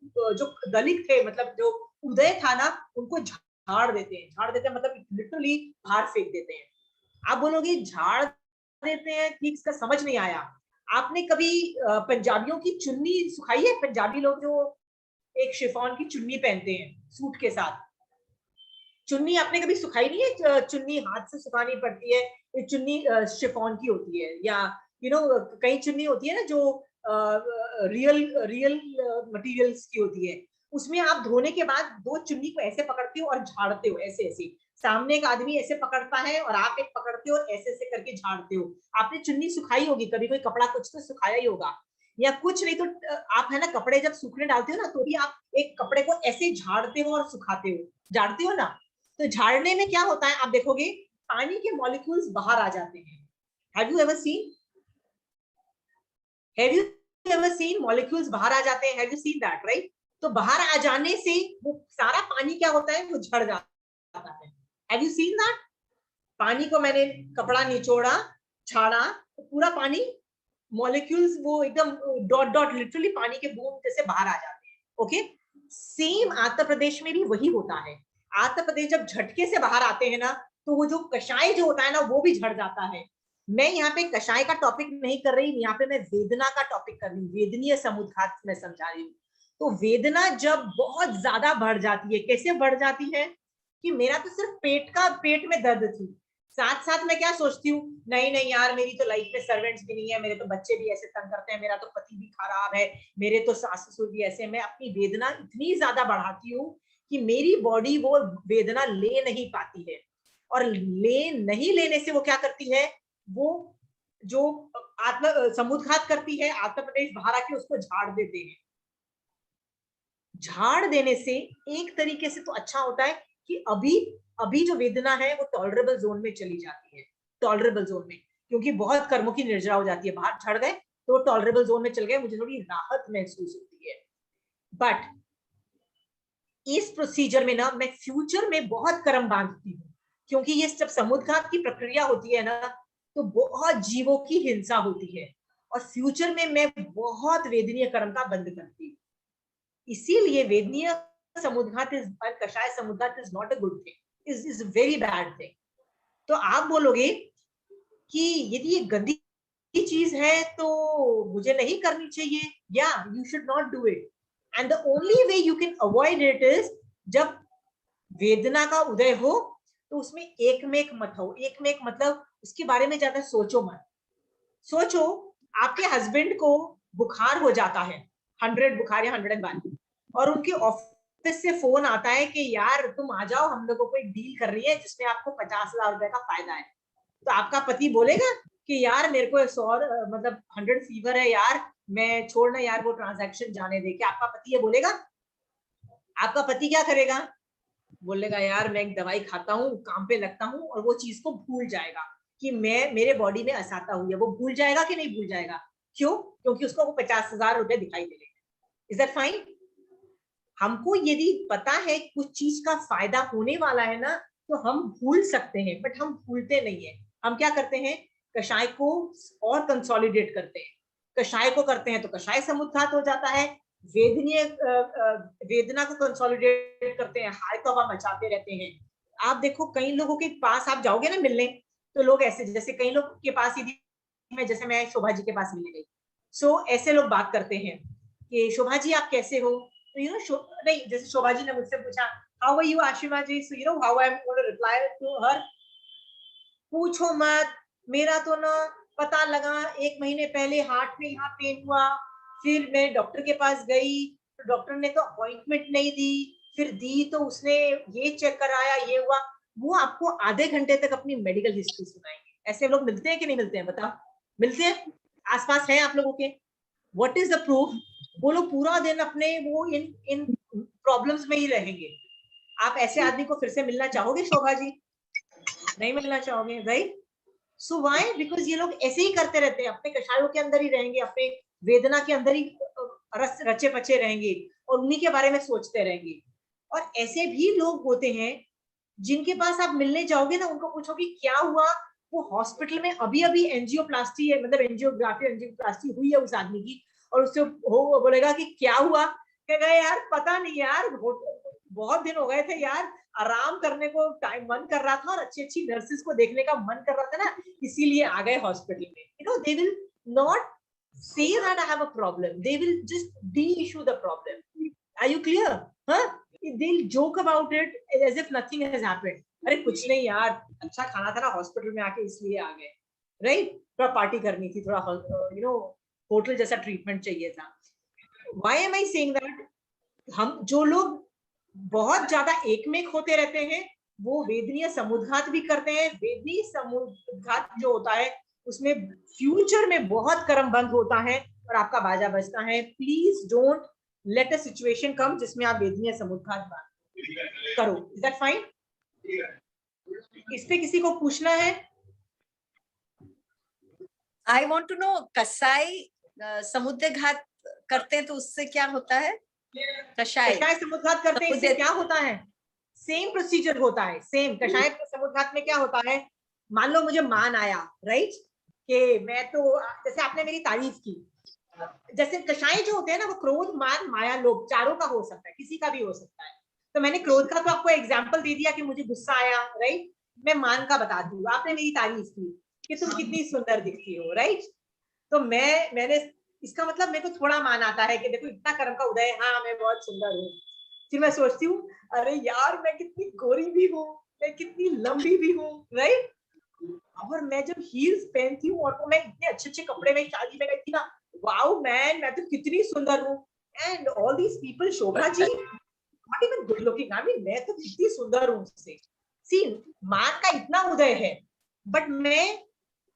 दलित थे, मतलब जो उदय था ना, उनको झाड़ देते हैं, मतलब लिटरली बाहर फेंक देते हैं। आप बोलोगे झाड़ देते हैं, ठीक, इसका समझ नहीं आया। आपने कभी पंजाबियों की चुन्नी सुखाई है? पंजाबी लोग जो एक शिफॉन की चुन्नी पहनते हैं सूट के साथ, चुन्नी आपने कभी सुखाई नहीं है? चुन्नी हाथ से सुखानी पड़ती है, ये चुन्नी शिफॉन की होती है, या कई चुन्नी होती है ना जो रियल मटेरियल्स की होती है, उसमें आप धोने के बाद दो चुन्नी को ऐसे पकड़ते हो और झाड़ते हो, ऐसे ऐसे, सामने एक आदमी ऐसे पकड़ता है और आप एक पकड़ते हो, ऐसे ऐसे करके झाड़ते हो। आपने चुन्नी सुखाई होगी कभी, कोई कपड़ा कुछ तो सुखाया ही होगा, या कुछ नहीं तो आप है ना कपड़े जब सूखने डालते हो ना, तो भी आप एक कपड़े को ऐसे झाड़ते हो और सुखाते हो, झाड़ते हो ना। तो झाड़ने में क्या होता है, आप देखोगे पानी के मॉलिक्यूल्स बाहर आ जाते हैं। Have you ever seen? Have you ever seen molecules बाहर आ जाते हैं? Have you seen that, right? तो बाहर आ जाने से वो सारा पानी क्या होता है, वो झड़ जाता है। Have you seen that? पानी को मैंने कपड़ा निचोड़ा, झाड़ा, तो पूरा पानी मॉलिक्यूल्स वो एकदम डॉट डॉट लिटरली पानी के बूंद जैसे बाहर आ जाते हैं। ओके, सेम आंध्र प्रदेश में भी वही होता है। आंध्र प्रदेश जब झटके से बाहर आते हैं ना, तो वो जो कषाय जो होता है ना, वो भी झड़ जाता है। मैं यहाँ पे कषाय का टॉपिक नहीं कर रही, यहाँ पे मैं वेदना का टॉपिक कर रही हूँ, वेदनीय समुद्घात में समझा रही हूँ। तो वेदना जब बहुत ज्यादा बढ़ जाती है, कैसे बढ़ जाती है कि मेरा तो सिर्फ पेट में दर्द थी, साथ साथ मैं क्या सोचती हूँ, नहीं नहीं यार, मेरी तो लाइफ में सर्वेंट्स भी नहीं है, मेरे तो बच्चे भी ऐसे तंग करते हैं, मेरा तो पति भी खराब है, मेरे तो सास ससुर भी ऐसे। मैं अपनी वेदना इतनी ज्यादा बढ़ाती हूँ कि मेरी बॉडी वो वेदना ले नहीं पाती है, और नहीं लेने से वो क्या करती है, वो जो आत्म समुद्घात करती है, आत्म प्रदेश बाहर आके उसको झाड़ देते हैं। झाड़ देने से एक तरीके से तो अच्छा होता है कि अभी जो वेदना है वो टॉलरेबल जोन में चली जाती है, टॉलरेबल जोन में, क्योंकि बहुत कर्मों की निर्जरा हो जाती है, बाहर झड़ गए तो टॉलरेबल जोन में चल गए, मुझे थोड़ी राहत महसूस होती है। बट इस प्रोसीजर में ना मैं फ्यूचर में बहुत कर्म बांधती हूँ, क्योंकि ये जब समुद्घात की प्रक्रिया होती है ना, तो बहुत जीवों की हिंसा होती है, और फ्यूचर में मैं बहुत वेदनीय कर्म का बंद करती हूँ। इसीलिए वेदनीय समुद्घात इज कषाय समुद्घात is not a good thing, is very bad thing. तो आप बोलोगे कि यदि ये गंदी चीज है तो मुझे नहीं करनी चाहिए, या you should not do it. And the only way you can avoid it is, जब वेदना का उदय हो तो उसमें एक में एक मत हो। एक में एक मतलब उसके बारे में ज्यादा सोचो मत। सोचो आपके हस्बैंड को बुखार हो जाता है, 100 बुखार या 101, और उनके ऑफिस से फोन आता है कि यार तुम आ जाओ, हम लोगों को एक डील कर रही है जिसमें आपको 50,000 रुपए का फायदा है। तो आपका पति बोलेगा कि यार मेरे को 100 मतलब 100 फीवर है यार, मैं छोड़ना यार वो ट्रांजैक्शन जाने दे। क्या आपका पति ये बोलेगा? आपका पति क्या करेगा? बोलेगा यार मैं एक दवाई खाता हूँ, काम पे लगता हूँ, और वो चीज को भूल जाएगा कि मैं मेरे बॉडी में असाता हुई है। वो भूल जाएगा कि नहीं भूल जाएगा? क्यों? क्योंकि उसको वो 50,000 रुपए दिखाई देंगे। Is that fine? हमको यदि पता है कुछ चीज का फायदा होने वाला है ना, तो हम भूल सकते हैं, बट हम भूलते नहीं है। हम क्या करते हैं? कषाय को और कंसोलिडेट करते हैं। कषाय को करते हैं तो कषाय समुद्घात हो जाता है। वेदनीय वेदना को कंसोलिडेट करते हैं, हाय तो हम मचाते रहते हैं। आप देखो कई लोगों के पास आप जाओगे ना मिलने, तो लोग ऐसे, जैसे कई लोग के पास यदि जैसे मैं शोभा जी के पास मिलने गई, सो ऐसे लोग बात करते हैं कि शोभा जी आप कैसे हो? तो यू नो नहीं, जैसे शोभा जी ने मुझसे पूछा how are you Ashima ji, so you know how I am going to reply to her, पूछो मत, मेरा तो ना पता लगा 1 महीने पहले हार्ट में यहाँ पेन हुआ, फिर मैं डॉक्टर के पास गई तो डॉक्टर ने तो अपॉइंटमेंट नहीं दी, फिर दी तो उसने ये चेक कराया, ये हुआ। वो आपको आधे घंटे तक अपनी मेडिकल हिस्ट्री सुनाएंगे। ऐसे लोग मिलते हैं कि नहीं मिलते हैं? बताओ, मिलते हैं? आसपास है आप लोगों के? What is the proof? वो लोग पूरा दिन अपने वो इन प्रॉब्लम्स में ही रहेंगे। आप ऐसे आदमी को फिर से मिलना चाहोगे शोभा जी? नहीं मिलना चाहोगे, राइट? So why? बिकॉज ये लोग ऐसे ही करते रहते हैं, अपने कषायों के अंदर ही रहेंगे, अपने वेदना के अंदर ही रस रचे पचे रहेंगे और उन्हीं के बारे में सोचते रहेंगे। और ऐसे भी लोग होते हैं जिनके पास आप मिलने जाओगे ना, उनको पूछोगे क्या हुआ, वो हॉस्पिटल में अभी अभी एंजियोप्लास्टी है, मतलब एंजियोप्लास्टी हुई है उस आदमी की, और उससे वो बोलेगा कि क्या हुआ? कहेगा यार पता नहीं यार, बहुत दिन हो गए थे यार, आराम करने को टाइम मन कर रहा था और अच्छी अच्छी नर्सेस को देखने का मन कर रहा था ना, इसीलिए आ गए हॉस्पिटल में। You know they will not say that I have a problem, they will just de-issue the problem. Are you clear? huh? They'll joke about it as if nothing has happened. अरे कुछ नहीं यार, अच्छा खाना था ना hospital में आके इसलिए आ गए, राइट? थोड़ा पार्टी करनी थी, थोड़ा यू नो होटल जैसा ट्रीटमेंट चाहिए था। Why am I saying that? हम जो लोग बहुत ज्यादा एकमेक होते रहते हैं वो वेदनीय समुद्घात भी करते हैं। वेदनीय समुद्घात जो होता है उसमें फ्यूचर में बहुत कर्म बंद होता है और आपका बाजा बजता है। Please don't let a situation come जिसमें आप वेदनीय समुद्घात करो। Is that fine? इस पे किसी को पूछना है? आई वॉन्ट टू नो, कसाई समुद्घात करते हैं तो उससे क्या होता है? कषाय समुद्घात करते हैं, इससे क्या होता है? सेम प्रोसीजर होता है, सेम। कषाय समुद्घात में क्या होता है? मान लो मुझे मान आया, राइट, कि मैं तो, जैसे आपने मेरी तारीफ की, जैसे कषाय जो होते हैं ना वो क्रोध, मान, माया, लोभ चारों का हो सकता है, किसी का भी हो सकता है। तो मैंने क्रोध का तो आपको एग्जाम्पल दे दिया कि मुझे गुस्सा आया, राइट। मैं मान का बता दूं, आपने मेरी तारीफ की कि तुम कितनी सुंदर दिखती हो, राइट। तो मैंने इसका मतलब मेरे को थोड़ा मान आता है कि देखो इतना कर्म का उदय है, हाँ मैं बहुत सुंदर हूँ। फिर मैं सोचती हूँ अरे यार मैं कितनी गोरी भी हूँ, मैं कितनी लंबी भी हूँ, राइट। और मैं जब हील्स पहनती हूँ और मैं इतने अच्छे अच्छे कपड़े में शादी में गई थी ना, वाओ मैन मैं तो कितनी सुंदर हूँ। And all these people, Shobha ji not even good looking, I mean मैं तो कितनी सुंदर हूँ उससे। सी, मान का इतना उदय है, बट मैं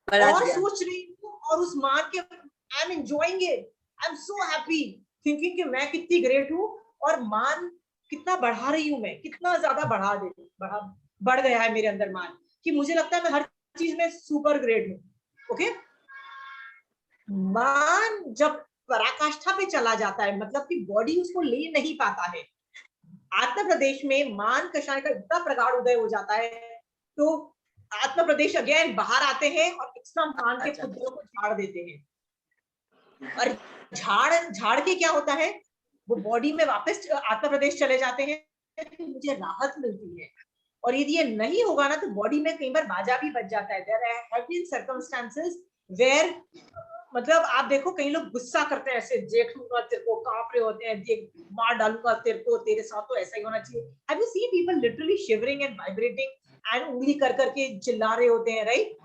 और सोच रही हूँ और उस मान के I am enjoying it, I am so happy thinking कि मैं कितनी ग्रेट हूँ और मान कितना बढ़ा रही हूँ, मैं कितना ज्यादा बढ़ गया है मेरे अंदर मान, कि मुझे लगता है मैं हर चीज में सुपर ग्रेट हूँ। ओके, मान जब पराकाष्ठा पे चला जाता है, मतलब कि बॉडी उसको ले नहीं पाता है, आत्म प्रदेश में मान कषाय का इतना प्रगाढ़ उदय हो जाता है, तो आत्म प्रदेश अगेन बाहर आते हैं और एक्स्ट्रा मान के खुदियों को झाड़ देते हैं। और झाड़ के क्या होता है, वो बॉडी में वापस आत्म प्रदेश चले जाते हैं, तो मुझे राहत मिलती है। और यदि ये नहीं होगा ना, तो बॉडी में कई बार बाजा भी बच जाता है। There have been circumstances where मतलब आप देखो कई लोग गुस्सा करते हैं, ऐसे देख लूंगा तेरे को, कांप रहे होते हैं, देख मार डालूंगा तेरे को, तेरे साथ तो ऐसा ही होना चाहिए। Have you seen people literally shivering and vibrating and उंगली कर करके चिल्ला रहे होते हैं, राइट?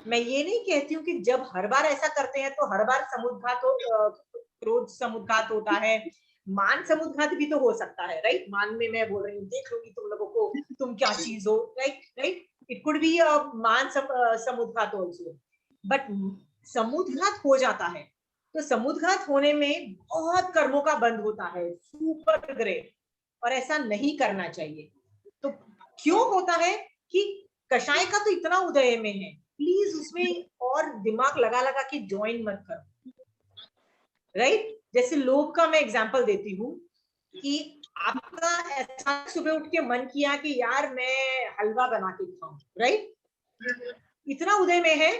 मैं ये नहीं कहती हूँ कि जब हर बार ऐसा करते हैं तो हर बार समुद्घात क्रोध समुद्घात होता है, मान समुद्घात भी तो हो सकता है, राइट? मान में मैं बोल रही हूँ देख लूंगी तुम लोगों को, तुम क्या चीज हो, right right, it could be मान समुद्घात ऑल्सो। बट समुद्घात हो जाता है तो समुद्घात होने में बहुत कर्मों का बंद होता है, सुपर ग्रेट, और ऐसा नहीं करना चाहिए। तो क्यों होता है कि कषाय का तो इतना उदय में है, प्लीज उसमें और दिमाग लगा लगा के ज्वाइन मत करो, राइट? जैसे लोभ का मैं एग्जांपल देती हूँ कि आपका ऐसा सुबह उठ के मन किया कि यार मैं हलवा बना के खाऊं, राइट? इतना उदय में है,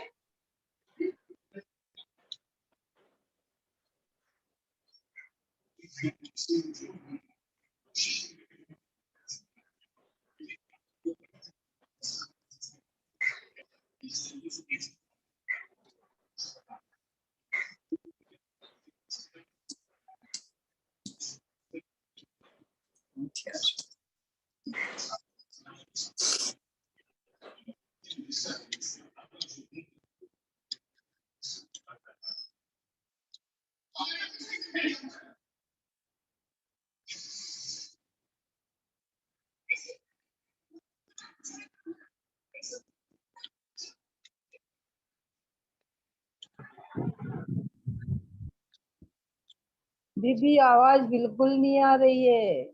दीदी आवाज बिल्कुल नहीं आ रही है।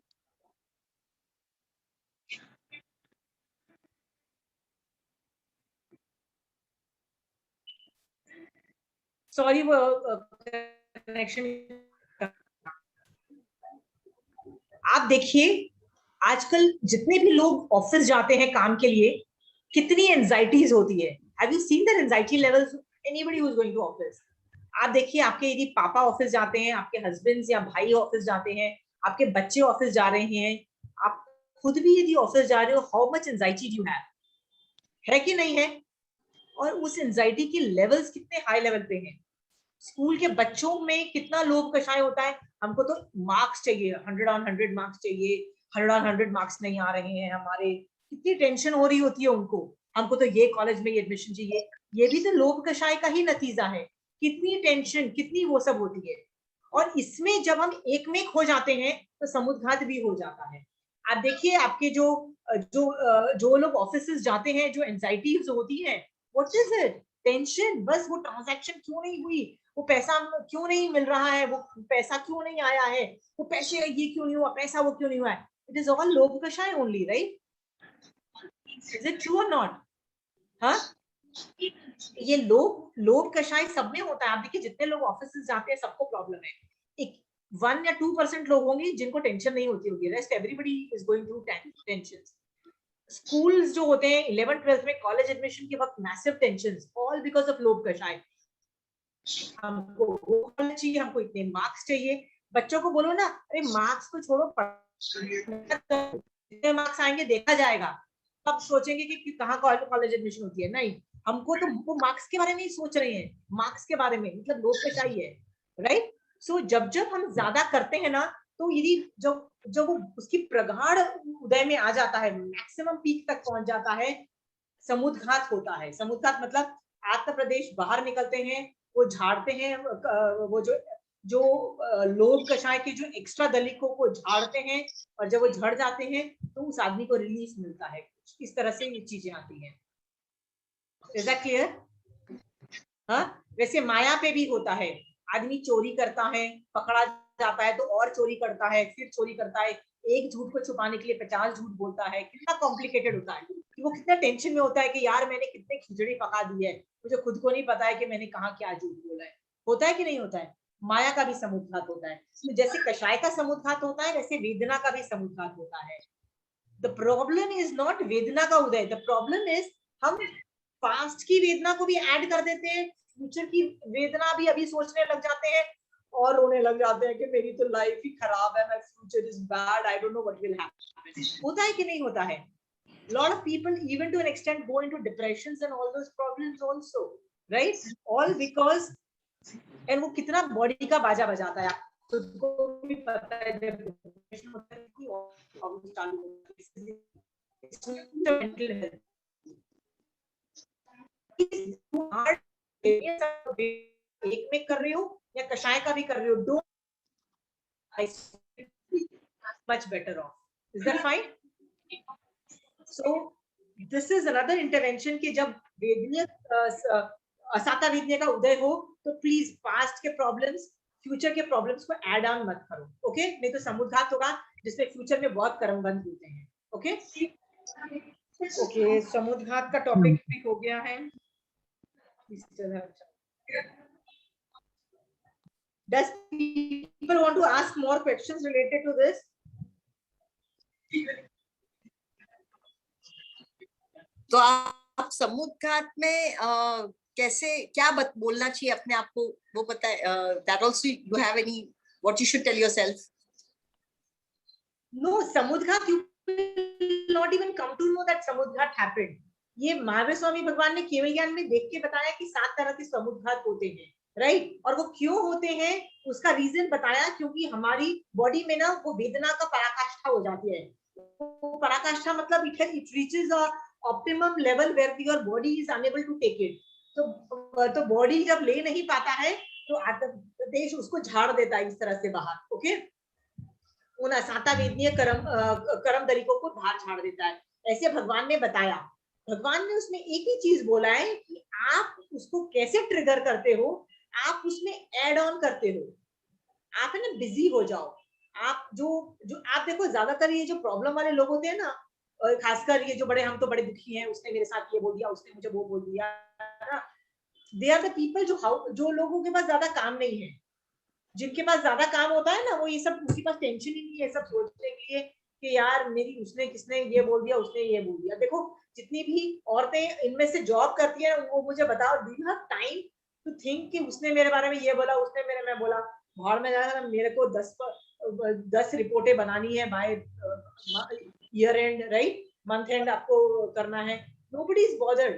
सॉरी वो कनेक्शन। आप देखिए आजकल जितने भी लोग ऑफिस जाते हैं काम के लिए, कितनी एंजाइटीज होती है। Have you seen that anxiety levels anybody who is going to office? आप देखिए आपके यदि पापा ऑफिस जाते हैं, आपके हस्बैंड्स या भाई ऑफिस जाते हैं, आपके बच्चे ऑफिस जा रहे हैं, आप खुद भी यदि ऑफिस जा रहे हो, how much anxiety do you have, है कि नहीं है? और उस एंजाइटी के लेवल्स कितने हाई लेवल पे हैं। स्कूल के बच्चों में कितना लोभ कषाय होता है, हमको तो मार्क्स चाहिए, 100 on 100 मार्क्स चाहिए, 100 on 100 मार्क्स नहीं आ रहे हैं हमारे, कितनी टेंशन हो रही होती है उनको, हमको तो ये कॉलेज में एडमिशन चाहिए। ये भी तो लोभ कषाय का ही नतीजा है, कितनी टेंशन, कितनी वो सब होती है। और इसमें जब हम एक में खो जाते हैं तो समुद्घात भी हो जाता है। आप देखिए आपके जो जो जो लोग ऑफिस जाते हैं, जो एंजाइटीज होती है, व्हाट इज इट? टेंशन, बस वो ट्रांजैक्शन क्यों नहीं हुई, वो पैसा क्यों नहीं मिल रहा है, वो पैसा क्यों नहीं आया है, वो पैसे ये क्यों नहीं हुआ, पैसा वो क्यों नहीं हुआ है। इट इज ऑल लोभ कषाय only, right? Is it true और नॉट? हाँ, ये लोभ लोभ कषाय सब में होता है। आप देखिए जितने लोग ऑफिस जाते हैं सबको प्रॉब्लम है। एक 1 या 2% लोग होंगे जिनको टेंशन नहीं होती होगी, rest everybody is going through tension. Schools जो होते हैं 11th 12th में, कॉलेज एडमिशन के वक्त massive tension, all because of लोभ कषाय। हमको वो होना चाहिए, हमको इतने मार्क्स चाहिए। बच्चों को बोलो ना, अरे मार्क्स को छोड़ो, कितने मार्क्स आएंगे देखा जाएगा, तब सोचेंगे कि कहाँ कॉलेज एडमिशन होती है। नहीं, हमको तो वो मार्क्स के बारे में ही सोच रहे हैं, मार्क्स के बारे में, मतलब लोभ कषाय है, राइट? सो जब जब हम ज्यादा करते हैं ना, तो यदि जब जब वो उसकी प्रगाढ़ उदय में आ जाता है, मैक्सिमम पीक तक पहुंच जाता है, समुद्घात होता है। समुद्घात मतलब आत्म प्रदेश बाहर निकलते हैं, वो झाड़ते हैं, वो जो जो लोभ कषाय के जो एक्स्ट्रा दलिकों को झाड़ते हैं, और जब वो झड़ जाते हैं तो उस आदमी को रिलीफ मिलता है। इस तरह से ये चीजें आती हैं। Is that clear? हाँ, वैसे माया पे भी होता है। आदमी चोरी करता है, पकड़ा जाता है तो और चोरी करता है, फिर चोरी करता है, एक झूठ को छुपाने के लिए 50 झूठ बोलता है। कितना कॉम्प्लिकेटेड होता है कि वो कितना टेंशन में होता है कि यार मैंने कितने खिचड़ी पका दी है, मुझे खुद को नहीं पता है कि मैंने कहाँ क्या झूठ बोला है। होता है कि नहीं होता है? माया का भी समुद्घात होता है। तो जैसे कषाय का समुद्घात होता है, वैसे वेदना का भी समुद्घात होता है। द प्रॉब्लम इज नॉट वेदना का उदय, द प्रॉब्लम इज हम पास्ट की वेदना को भी ऐड कर देते हैं, फ्यूचर की वेदना भी अभी सोचने लग जाते हैं, और रोने लग जाते हैं कि मेरी तो लाइफ ही खराब है, my future is bad, I don't know what will happen. होता है कि नहीं होता है? lot of people even to an extent go into depressions and all those problems also, right? All because, and वो कितना बॉडी का बाजा बजाता है, आपको भी पता है जब डिप्रेशन होता है कि प्रॉब्लम चालू होती है, मेंटल हेल्थ एक में कर रहे हो या कषाय का भी कर रहे हो, don't much better off. Is that fine? So this is another intervention कि जब वेदनीय असाता वेदनीय का उदय हो तो प्लीज पास्ट के प्रॉब्लम्स, फ्यूचर के प्रॉब्लम्स को ऐड ऑन मत करो, ओके? नहीं तो समुद्घात होगा जिसमें फ्यूचर में बहुत कर्म बंद होते हैं, ओके? ओके, समुद्घात का टॉपिक भी हो गया है। Does people want to ask more questions related to this? तो आप समुद्घात में कैसे क्या बोलना चाहिए अपने आप को, वो पता है? That also you have any what you should tell yourself? No, समुद्घात you will not even come to know that समुद्घात happened. ये महावीर स्वामी भगवान ने केवल ज्ञान में देख के बताया कि 7 तरह के समुद्घात होते हैं, राइट? और वो क्यों होते हैं उसका रीजन बताया, क्योंकि हमारी बॉडी में ना वो वेदना का पराकाष्ठा हो जाती है। वो पराकाष्ठा मतलब it reaches a optimum level where your body is unable to take it. तो बॉडी जब ले नहीं पाता है तो देश उसको झाड़ देता है इस तरह से बाहर, ओके? उन असाता वेदनीय कर्म तरीकों को बाहर झाड़ देता है, ऐसे भगवान ने बताया। भगवान ने उसमें एक ही चीज बोला है कि आप उसको कैसे ट्रिगर करते हो, आप उसमें ऐड ऑन करते हो, आप है ना बिजी हो जाओ। आप जो आप देखो, ज्यादातर ये जो प्रॉब्लम वाले लोग होते हैं ना, खासकर ये जो बड़े, हम तो बड़े दुखी हैं, उसने मेरे साथ ये बोल दिया, उसने मुझे वो बोल दिया, दे आर द पीपल जो लोगों के पास ज्यादा काम नहीं है। जिनके पास ज्यादा काम होता है ना, वो ये सब, उनके पास टेंशन ही नहीं है सब सोचने के लिए कि यार मेरी उसने किसने ये बोल दिया, उसने ये बोल दिया। देखो जितनी भी औरतें इनमें से जॉब करती है, वो मुझे बताओ, do you have time to think कि उसने मेरे बारे में ये बोला, उसने मेरे में बोला? भाड़ में जाकर मेरे को 10 रिपोर्टें बनानी है by year and, right? Month and आपको करना है, नोबडी इज बॉदर्ड।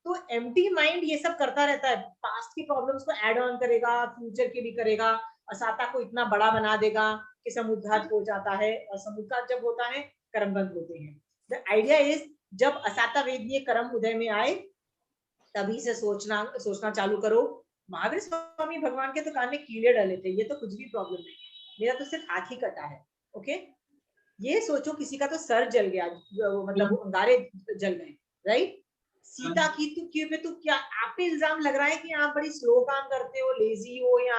तो एम्प्टी माइंड ये सब करता रहता है, पास्ट की प्रॉब्लम्स को ऐड ऑन करेगा, फ्यूचर के भी करेगा, असाता को इतना बड़ा बना देगा कि समुद्घात हो जाता है, और समुद्घात जब होता है कर्म बंद होते हैं। द आइडिया इज जब असाता वेदनीय कर्म उदय में आए तभी से सोचना चालू करो। महावीर स्वामी भगवान के तो कान में कीड़े डले थे, ये तो कुछ भी प्रॉब्लम नहीं, मेरा तो सिर्फ हाथ ही कटा है, ओके? ये सोचो किसी का तो सर जल गया, मतलब अंगारे जल गए, राइट? सीता की तो क्या आप पे इल्जाम लग रहा है कि आप बड़ी स्लो काम करते हो, लेजी हो, या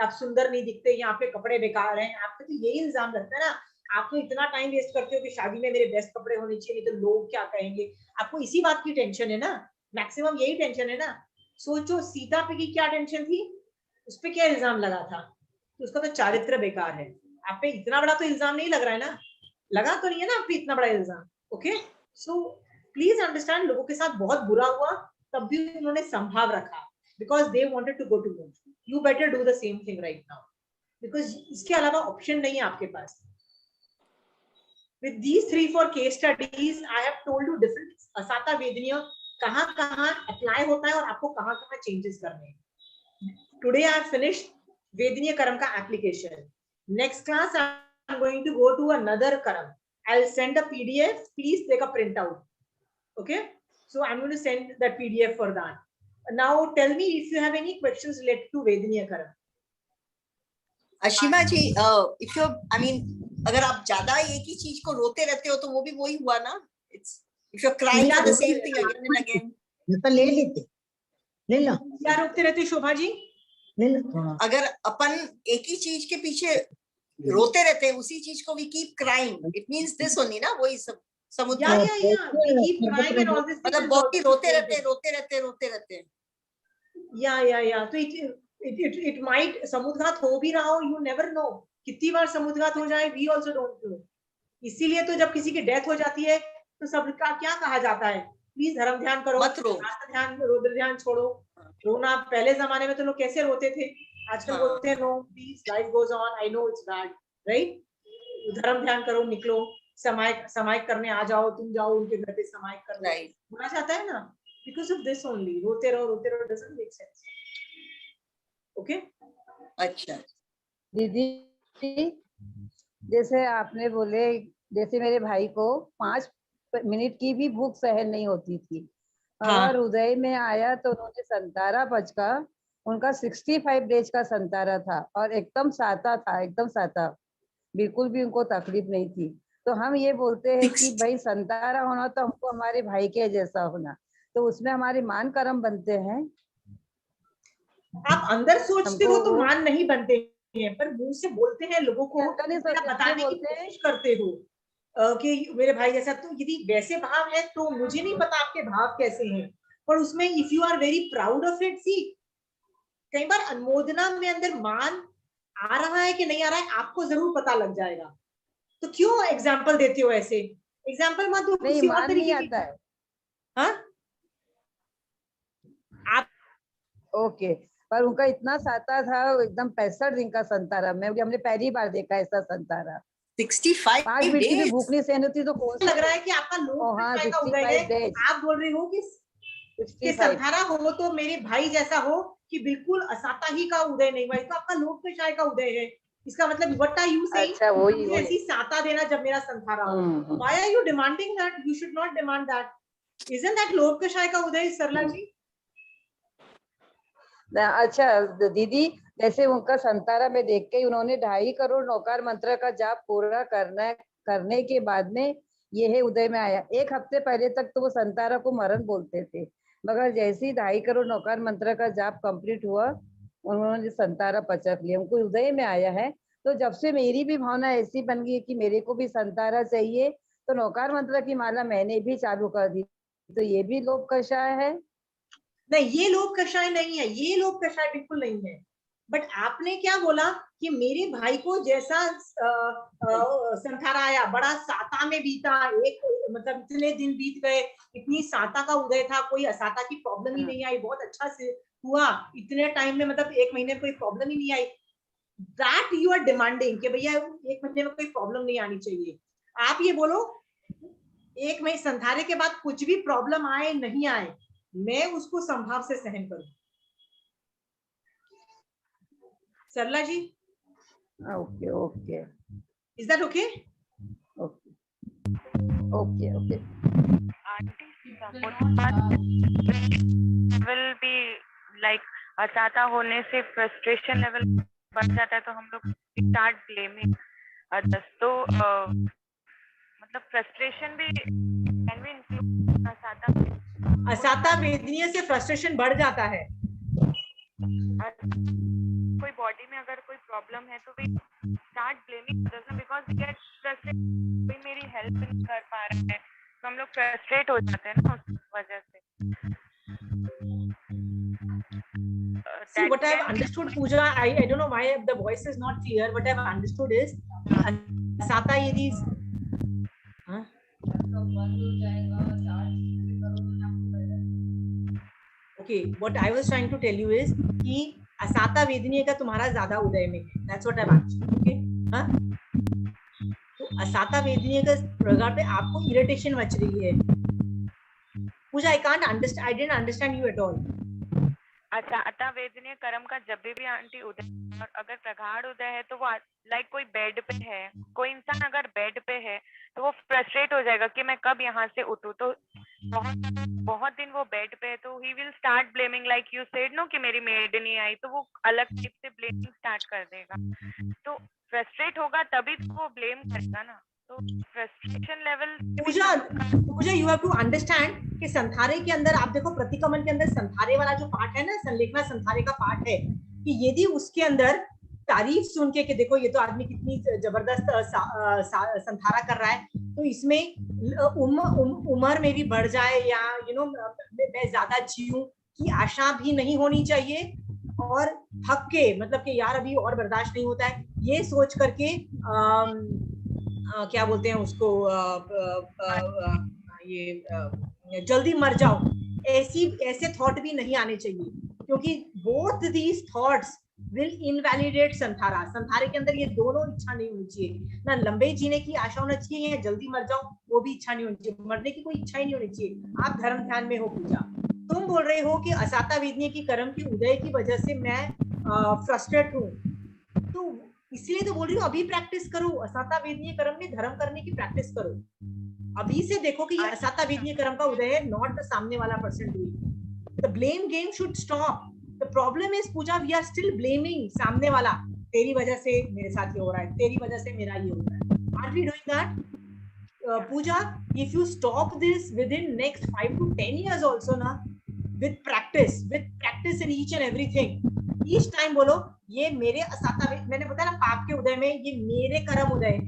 आप सुंदर नहीं दिखते, यहाँ पे कपड़े बेकार हैं, आप पे तो यही इल्जाम लगता है ना। आप तो इतना टाइम वेस्ट करते हो कि शादी में मेरे बेस्ट कपड़े होने चाहिए, नहीं तो लोग क्या कहेंगे। आपको इसी बात की टेंशन है ना, मैक्सिमम यही टेंशन है ना। सोचो सीता पे की क्या टेंशन थी, उस पे क्या इल्जाम लगा था, तो उसका तो चारित्र बेकार है। आप पे इतना बड़ा तो इल्जाम नहीं लग रहा है ना, लगा तो नहीं है ना आप पे इतना बड़ा इल्जाम, ओके? सो प्लीज अंडरस्टैंड, लोगों के साथ बहुत बुरा हुआ तब भी उन्होंने संभाव रखा, because they wanted to go to moon. You better do the same thing right now, because इसके अलावा ऑप्शन नहीं है आपके पास। With these 3-4 case studies, I have told you different असाता वेदनीय कहाँ अप्लाई होता है और आपको कहाँ चेंजेस करने हैं। Today I have finished वेदनीय कर्म का application. Next class I am going to go to another कर्म. I'll send a PDF. Please take a printout. Okay? So I'm going to send that PDF for that. Now tell me if you have any questions related to वेदनीय कर्म. अशीमा जी, if you, I mean, अगर आप ज्यादा एक ही चीज को रोते रहते हो तो वो भी वही हुआ ना। If you're crying for the same thing again and again. तो ले लेते, ले लो। क्या रोते रहते शोभा जी? ले लो। अगर अपन एक ही चीज के पीछे रोते रहते हैं, उसी चीज को we keep crying, it means this only ना, वही सब समुद्र। We keep crying and all this. मतलब बहुत रोते रहते। या तो it might समुद्घात हो भी रहा हो, you never know कितनी बार समुद्घात हो जाए, we also don't know। इसीलिए तो जब किसी की डेथ हो जाती है तो सबका क्या कहा जाता है, प्लीज धर्म ध्यान करो, मत रो, ध्यान, रुद्र ध्यान छोड़ो। रोना पहले जमाने में तो लोग कैसे रोते थे, आजकल बोलते हैं no please life goes on, I know it's bad, right? धर्म ध्यान करो, निकलो, समायक करने आ जाओ, तुम जाओ उनके घर पे समायक करने, बोला जाता है ना। because of this only. रोते रहो doesn't make sense. Okay? अच्छा दीदी जैसे आपने बोले, जैसे मेरे भाई को 5 मिनट की भी भूख सहन नहीं होती थी, अगर उदय में आया तो उन्होंने संतारा पचका, उनका 65 डेज का संतारा था और एकदम साता था, एकदम साता, बिल्कुल भी उनको तकलीफ नहीं थी। तो हम ये बोलते हैं कि भाई संतारा होना तो हमको हमारे भाई के जैसा होना, तो उसमें हमारे मान कर्म बनते हैं। आप अंदर सोचते हो तो मान नहीं बनते हैं, पर मुंह से बोलते हैं लोगों को, बताने की कोशिश करते हो कि मेरे भाई जैसा। तो यदि वैसे भाव है तो मुझे नहीं पता आपके भाव कैसे हैं, पर उसमें if you are very proud of it, see कई बार अनुमोदना में अंदर मान आ रहा है कि नहीं आ रहा है आपको जरूर पता लग जाएगा। तो क्यों एग्जाम्पल देते हो ऐसे? एग्जाम्पल मत दो, किसी और तरीके आता है। हाँ आप ओके, पर उनका इतना साता था, एकदम 65 दिन का संतारा, मैं हमने पहली बार देखा ऐसा संतारा। 65 5 मिनट की भी भूख नहीं सहन होती तो कौन लग रहा है कि आपका लोग हाँ, का उदय है। आप बोल रहे हो कि संतारा हो तो मेरे भाई जैसा हो, कि बिल्कुल असाता ही का उदय नहीं हुआ, तो आपका लोक कषाय का उदय है। इसका मतलब व्हाट आर यू सेइंग? अच्छा, वही ऐसी साता देना जब मेरा संतारा हो। Why are you demanding that? You should not demand that. Isn't that लोक कषाय का उदय, सरला जी? अच्छा दीदी, जैसे उनका संतारा में देख के उन्होंने 2.5 करोड़ नौकार मंत्र का जाप पूरा करने के बाद में यह उदय में आया। 1 हफ्ते पहले तक तो वो संतारा को मरण बोलते थे, मगर जैसे ही 2.5 करोड़ नौकार मंत्र का जाप कंप्लीट हुआ, उन्होंने संतारा पचक लिया, उनको उदय में आया है। तो जब से मेरी भी भावना ऐसी बन गई कि मेरे को भी संतारा चाहिए, तो नौकार मंत्र की माला मैंने भी चालू कर दी। तो ये भी लोक कषाय है? नहीं, ये लोक कषाय नहीं है, ये लोक कषाय बिल्कुल नहीं है। बट आपने क्या बोला कि मेरे भाई को जैसा संतारा आया, बड़ा साता में बीता, एक मतलब इतने दिन बीत गए, इतनी साता का उदय था, कोई असाता की प्रॉब्लम ही नहीं आई, बहुत अच्छा से हुआ इतने टाइम में, मतलब 1 महीने में कोई प्रॉब्लम ही नहीं आई। दैट यू आर डिमांडिंग कि भैया 1 महीने में कोई प्रॉब्लम नहीं आनी चाहिए। आप ये बोलो 1 महीने संतारे के बाद कुछ भी प्रॉब्लम आए नहीं आए, मैं उसको संभाव से सहन करूं। Sarla ji? Okay okay, is that okay? Okay okay okay. Will be like असाता होने से फ्रस्ट्रेशन लेवल बढ़ जाता है, तो हम लोग स्टार्ट ब्लेमिंग अदर्स। तो मतलब फ्रस्ट्रेशन भी कैन बी इंक्लूड असाता वेदनीय से फ्रस्ट्रेशन बढ़ जाता है। कोई बॉडी में अगर कोई प्रॉब्लम है तो we start blaming others because we get frustrated, कोई मेरी हेल्प नहीं कर पा रहा है, तो हम लोग फ्रस्ट्रेट हो जाते हैं ना उस वजह से। See, what I've understood, Pooja, I don't know why the voice is not clear. What I've understood is Asata यदि Okay, what I was trying to tell you is कि असाता वेदनीय का तुम्हारा ज्यादा उदय में है। That's what I've understood. Okay? हाँ? तो असाता वेदनीय का प्रकार पे आपको इरिटेशन मच रही है। पूजा, I didn't understand you at all. अच्छा, अतः वेदनीय कर्म का जब भी आंटी उदय, और अगर प्रगाढ़ उदय है तो वो लाइक कोई बेड पे है, कोई इंसान अगर बेड पे है तो वो फ्रस्ट्रेट हो जाएगा कि मैं कब यहाँ से उठूं। तो बहुत दिन वो बेड पे है तो he will start blaming, like you said no कि मेरी मेड नहीं आई, तो वो अलग टाइप से ब्लेमिंग स्टार्ट कर देगा। तो फ्रस्ट्रेट होगा तभी तो वो ब्लेम करेगा ना। तो frustration level Pooja you have to understand कि संथारे के अंदर आप देखो, प्रतिकमन के अंदर संथारे वाला जो पार्ट है ना, संलेखना संथारे का पार्ट है, कि यदि उसके अंदर तारीफ सुन के कि देखो ये तो आदमी कितनी जबरदस्त संथारा कर रहा है, तो इसमें उम्र मेरी बढ़ जाए या मैं ज्यादा जीऊं की आशा भी नहीं होनी चाहिए, और थक के मतलब कि यार अभी और बर्दाश्त नहीं होता है, ये सोच करके क्या बोलते हैं उसको, ये जल्दी मर जाओ, ऐसे थॉट भी नहीं आने चाहिए, क्योंकि both these thoughts will invalidate संथारा। संथारे के अंदर ये दोनों इच्छा नहीं होनी चाहिए, ना लंबे जीने की आशा होना चाहिए या जल्दी मर जाओ वो भी इच्छा नहीं होनी चाहिए, मरने की कोई इच्छा ही नहीं होनी चाहिए। आप धर्म ध्यान में हो पूजा, तुम बोल रहे हो कि असाता वेदनीय की कर्म की उदय की वजह से मैं फ्रस्ट्रेट हूँ, तो इसलिए तो बोल रही हूँ अभी प्रैक्टिस करो, असाता वेदनीय कर्म में धर्म करने की प्रैक्टिस करो। अभी से देखो कि ये असाता वेदनीय कर्म का उदय है, नॉट द सामने वाला person doing. The blame game should stop. The problem is Pooja, we are still blaming सामने वाला, तेरी वजह से मेरे साथ ये हो रहा है, तेरी वजह से मेरा ये हो रहा है। Are we doing that? Pooja, if you stop this within next 5 to 10 years also na, with practice in each and everything, each time बोलो ये मेरे असाता, मैंने बताया ना पाप के उदय में ये मेरे कर्म उदय है।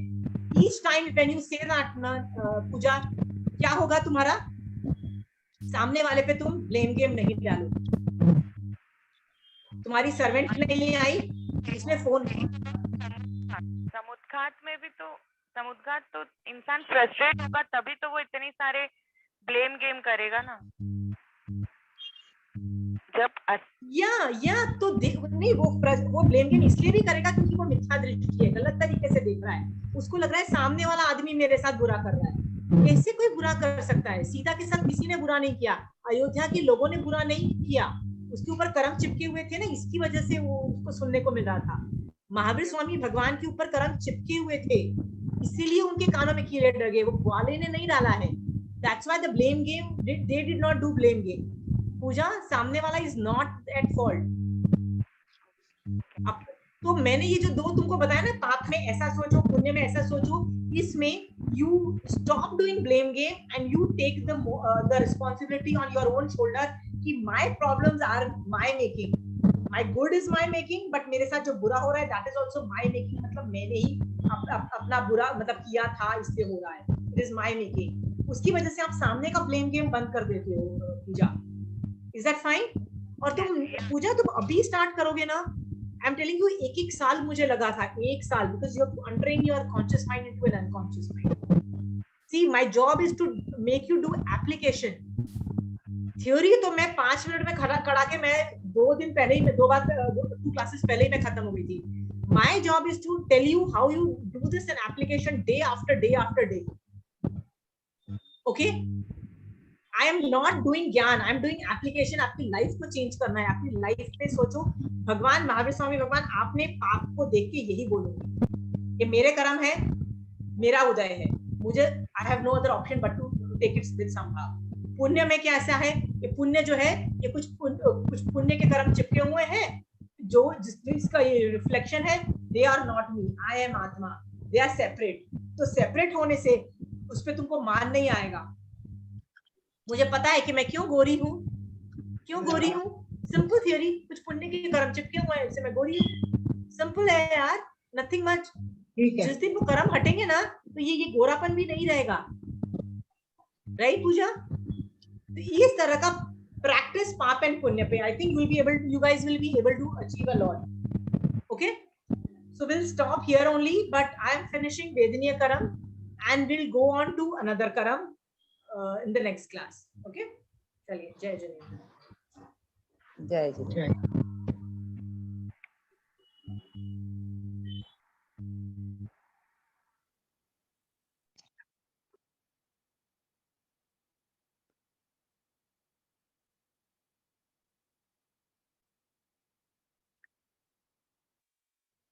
Each time when you say that ना पूजा, क्या होगा तुम्हारा? सामने वाले पे तुम ब्लेम गेम नहीं डालो। तुम्हारी सर्वेंट नहीं आई, उसने फोन, समुद्घात में भी तो, समुद्घात तो इंसान फ्रस्ट्रेट होगा तभी तो वो इतनी सारे ब्लेम गेम करेगा ना। जब या तो नहीं, वो ब्लेम गेम इसलिए भी करेगा क्योंकि वो मिथ्या दृष्टि है, गलत तरीके से देख रहा है। उसको लग रहा है सामने वाला आदमी मेरे साथ बुरा कर रहा है। कैसे कोई बुरा कर सकता है? सीता के साथ किसी ने बुरा नहीं किया, अयोध्या के लोगों ने बुरा नहीं किया, उसके ऊपर कर्म चिपके हुए थे ना, इसकी वजह से वो उसको सुनने को मिल रहा था। महावीर स्वामी भगवान के ऊपर कर्म चिपके हुए थे, इसीलिए उनके कानों में कीड़े डर गए, वो ग्वाले ने नहीं डाला है। That's why the blame game, they did not do blame game. पूजा, सामने वाला is not at fault. अब तो मैंने ये जो दो तुमको बताया ना, पाप में ऐसा सोचो, पुण्य में ऐसा सोचो, इसमें you stop doing blame game and you take the responsibility on your own shoulder कि my problems are my making, my good is my making, but मेरे साथ जो बुरा हो रहा है that is also my making, मतलब मैंने ही अपना बुरा मतलब किया था, इससे हो रहा है, it is my making। उसकी वजह से आप सामने का ब्लेम गेम बंद कर देते हो पूजा। Is that fine? और तुम पूजा तुम अभी स्टार्ट करोगे ना, आई एम टेलिंग यू, एक साल मुझे लगा था, 1 साल, because you have to untrain your conscious mind into an unconscious mind. See my job is to make you do application. Theory तो मैं 5 मिनट में खड़ा के मैं 2 दिन पहले ही, 2 क्लासेस पहले ही मैं खत्म हो गई थी। My job is to tell you how you do this in application day after day after day. Okay, I am not doing ज्ञान, I am doing application। आपकी लाइफ को चेंज करना है, अपनी लाइफ पे सोचो। भगवान महावीर स्वामी भगवान आपने पाप को देख के यही बोलोगे, ये मेरे कर्म है, मेरा उदय है, मुझे I have no other option but to take it with somehow। पुण्य में क्या ऐसा है, ये पुण्य जो है, ये कुछ पुण्य के कर्म चिपके हुए हैं, जो जिसका ये रिफ्लेक्शन है, they are not me, I am आत्मा, they are separate। तो सेपरेट होने से उस पे तुमको मान नहीं आएगा। मुझे पता है कि मैं क्यों गोरी हूँ, क्यों गोरी हूँ, सिंपल थियरी, कुछ पुण्य के कर्म चिपके हुए हैं, इससे मैं गोरी हूँ। सिंपल है यार, नथिंग मच। जिस दिन वो कर्म हटेंगे ना, तो ये गोरापन भी नहीं रहेगा, राइट पूजा? तो इस तरह का प्रैक्टिस पाप एंड पुण्य पे, I think you guys will be able to achieve a lot। Okay, so we'll stop here only, but I am finishing Vedaniya Karam and we'll go on to another Karam in the next class। Okay, चलिए, जय जय। जय जय।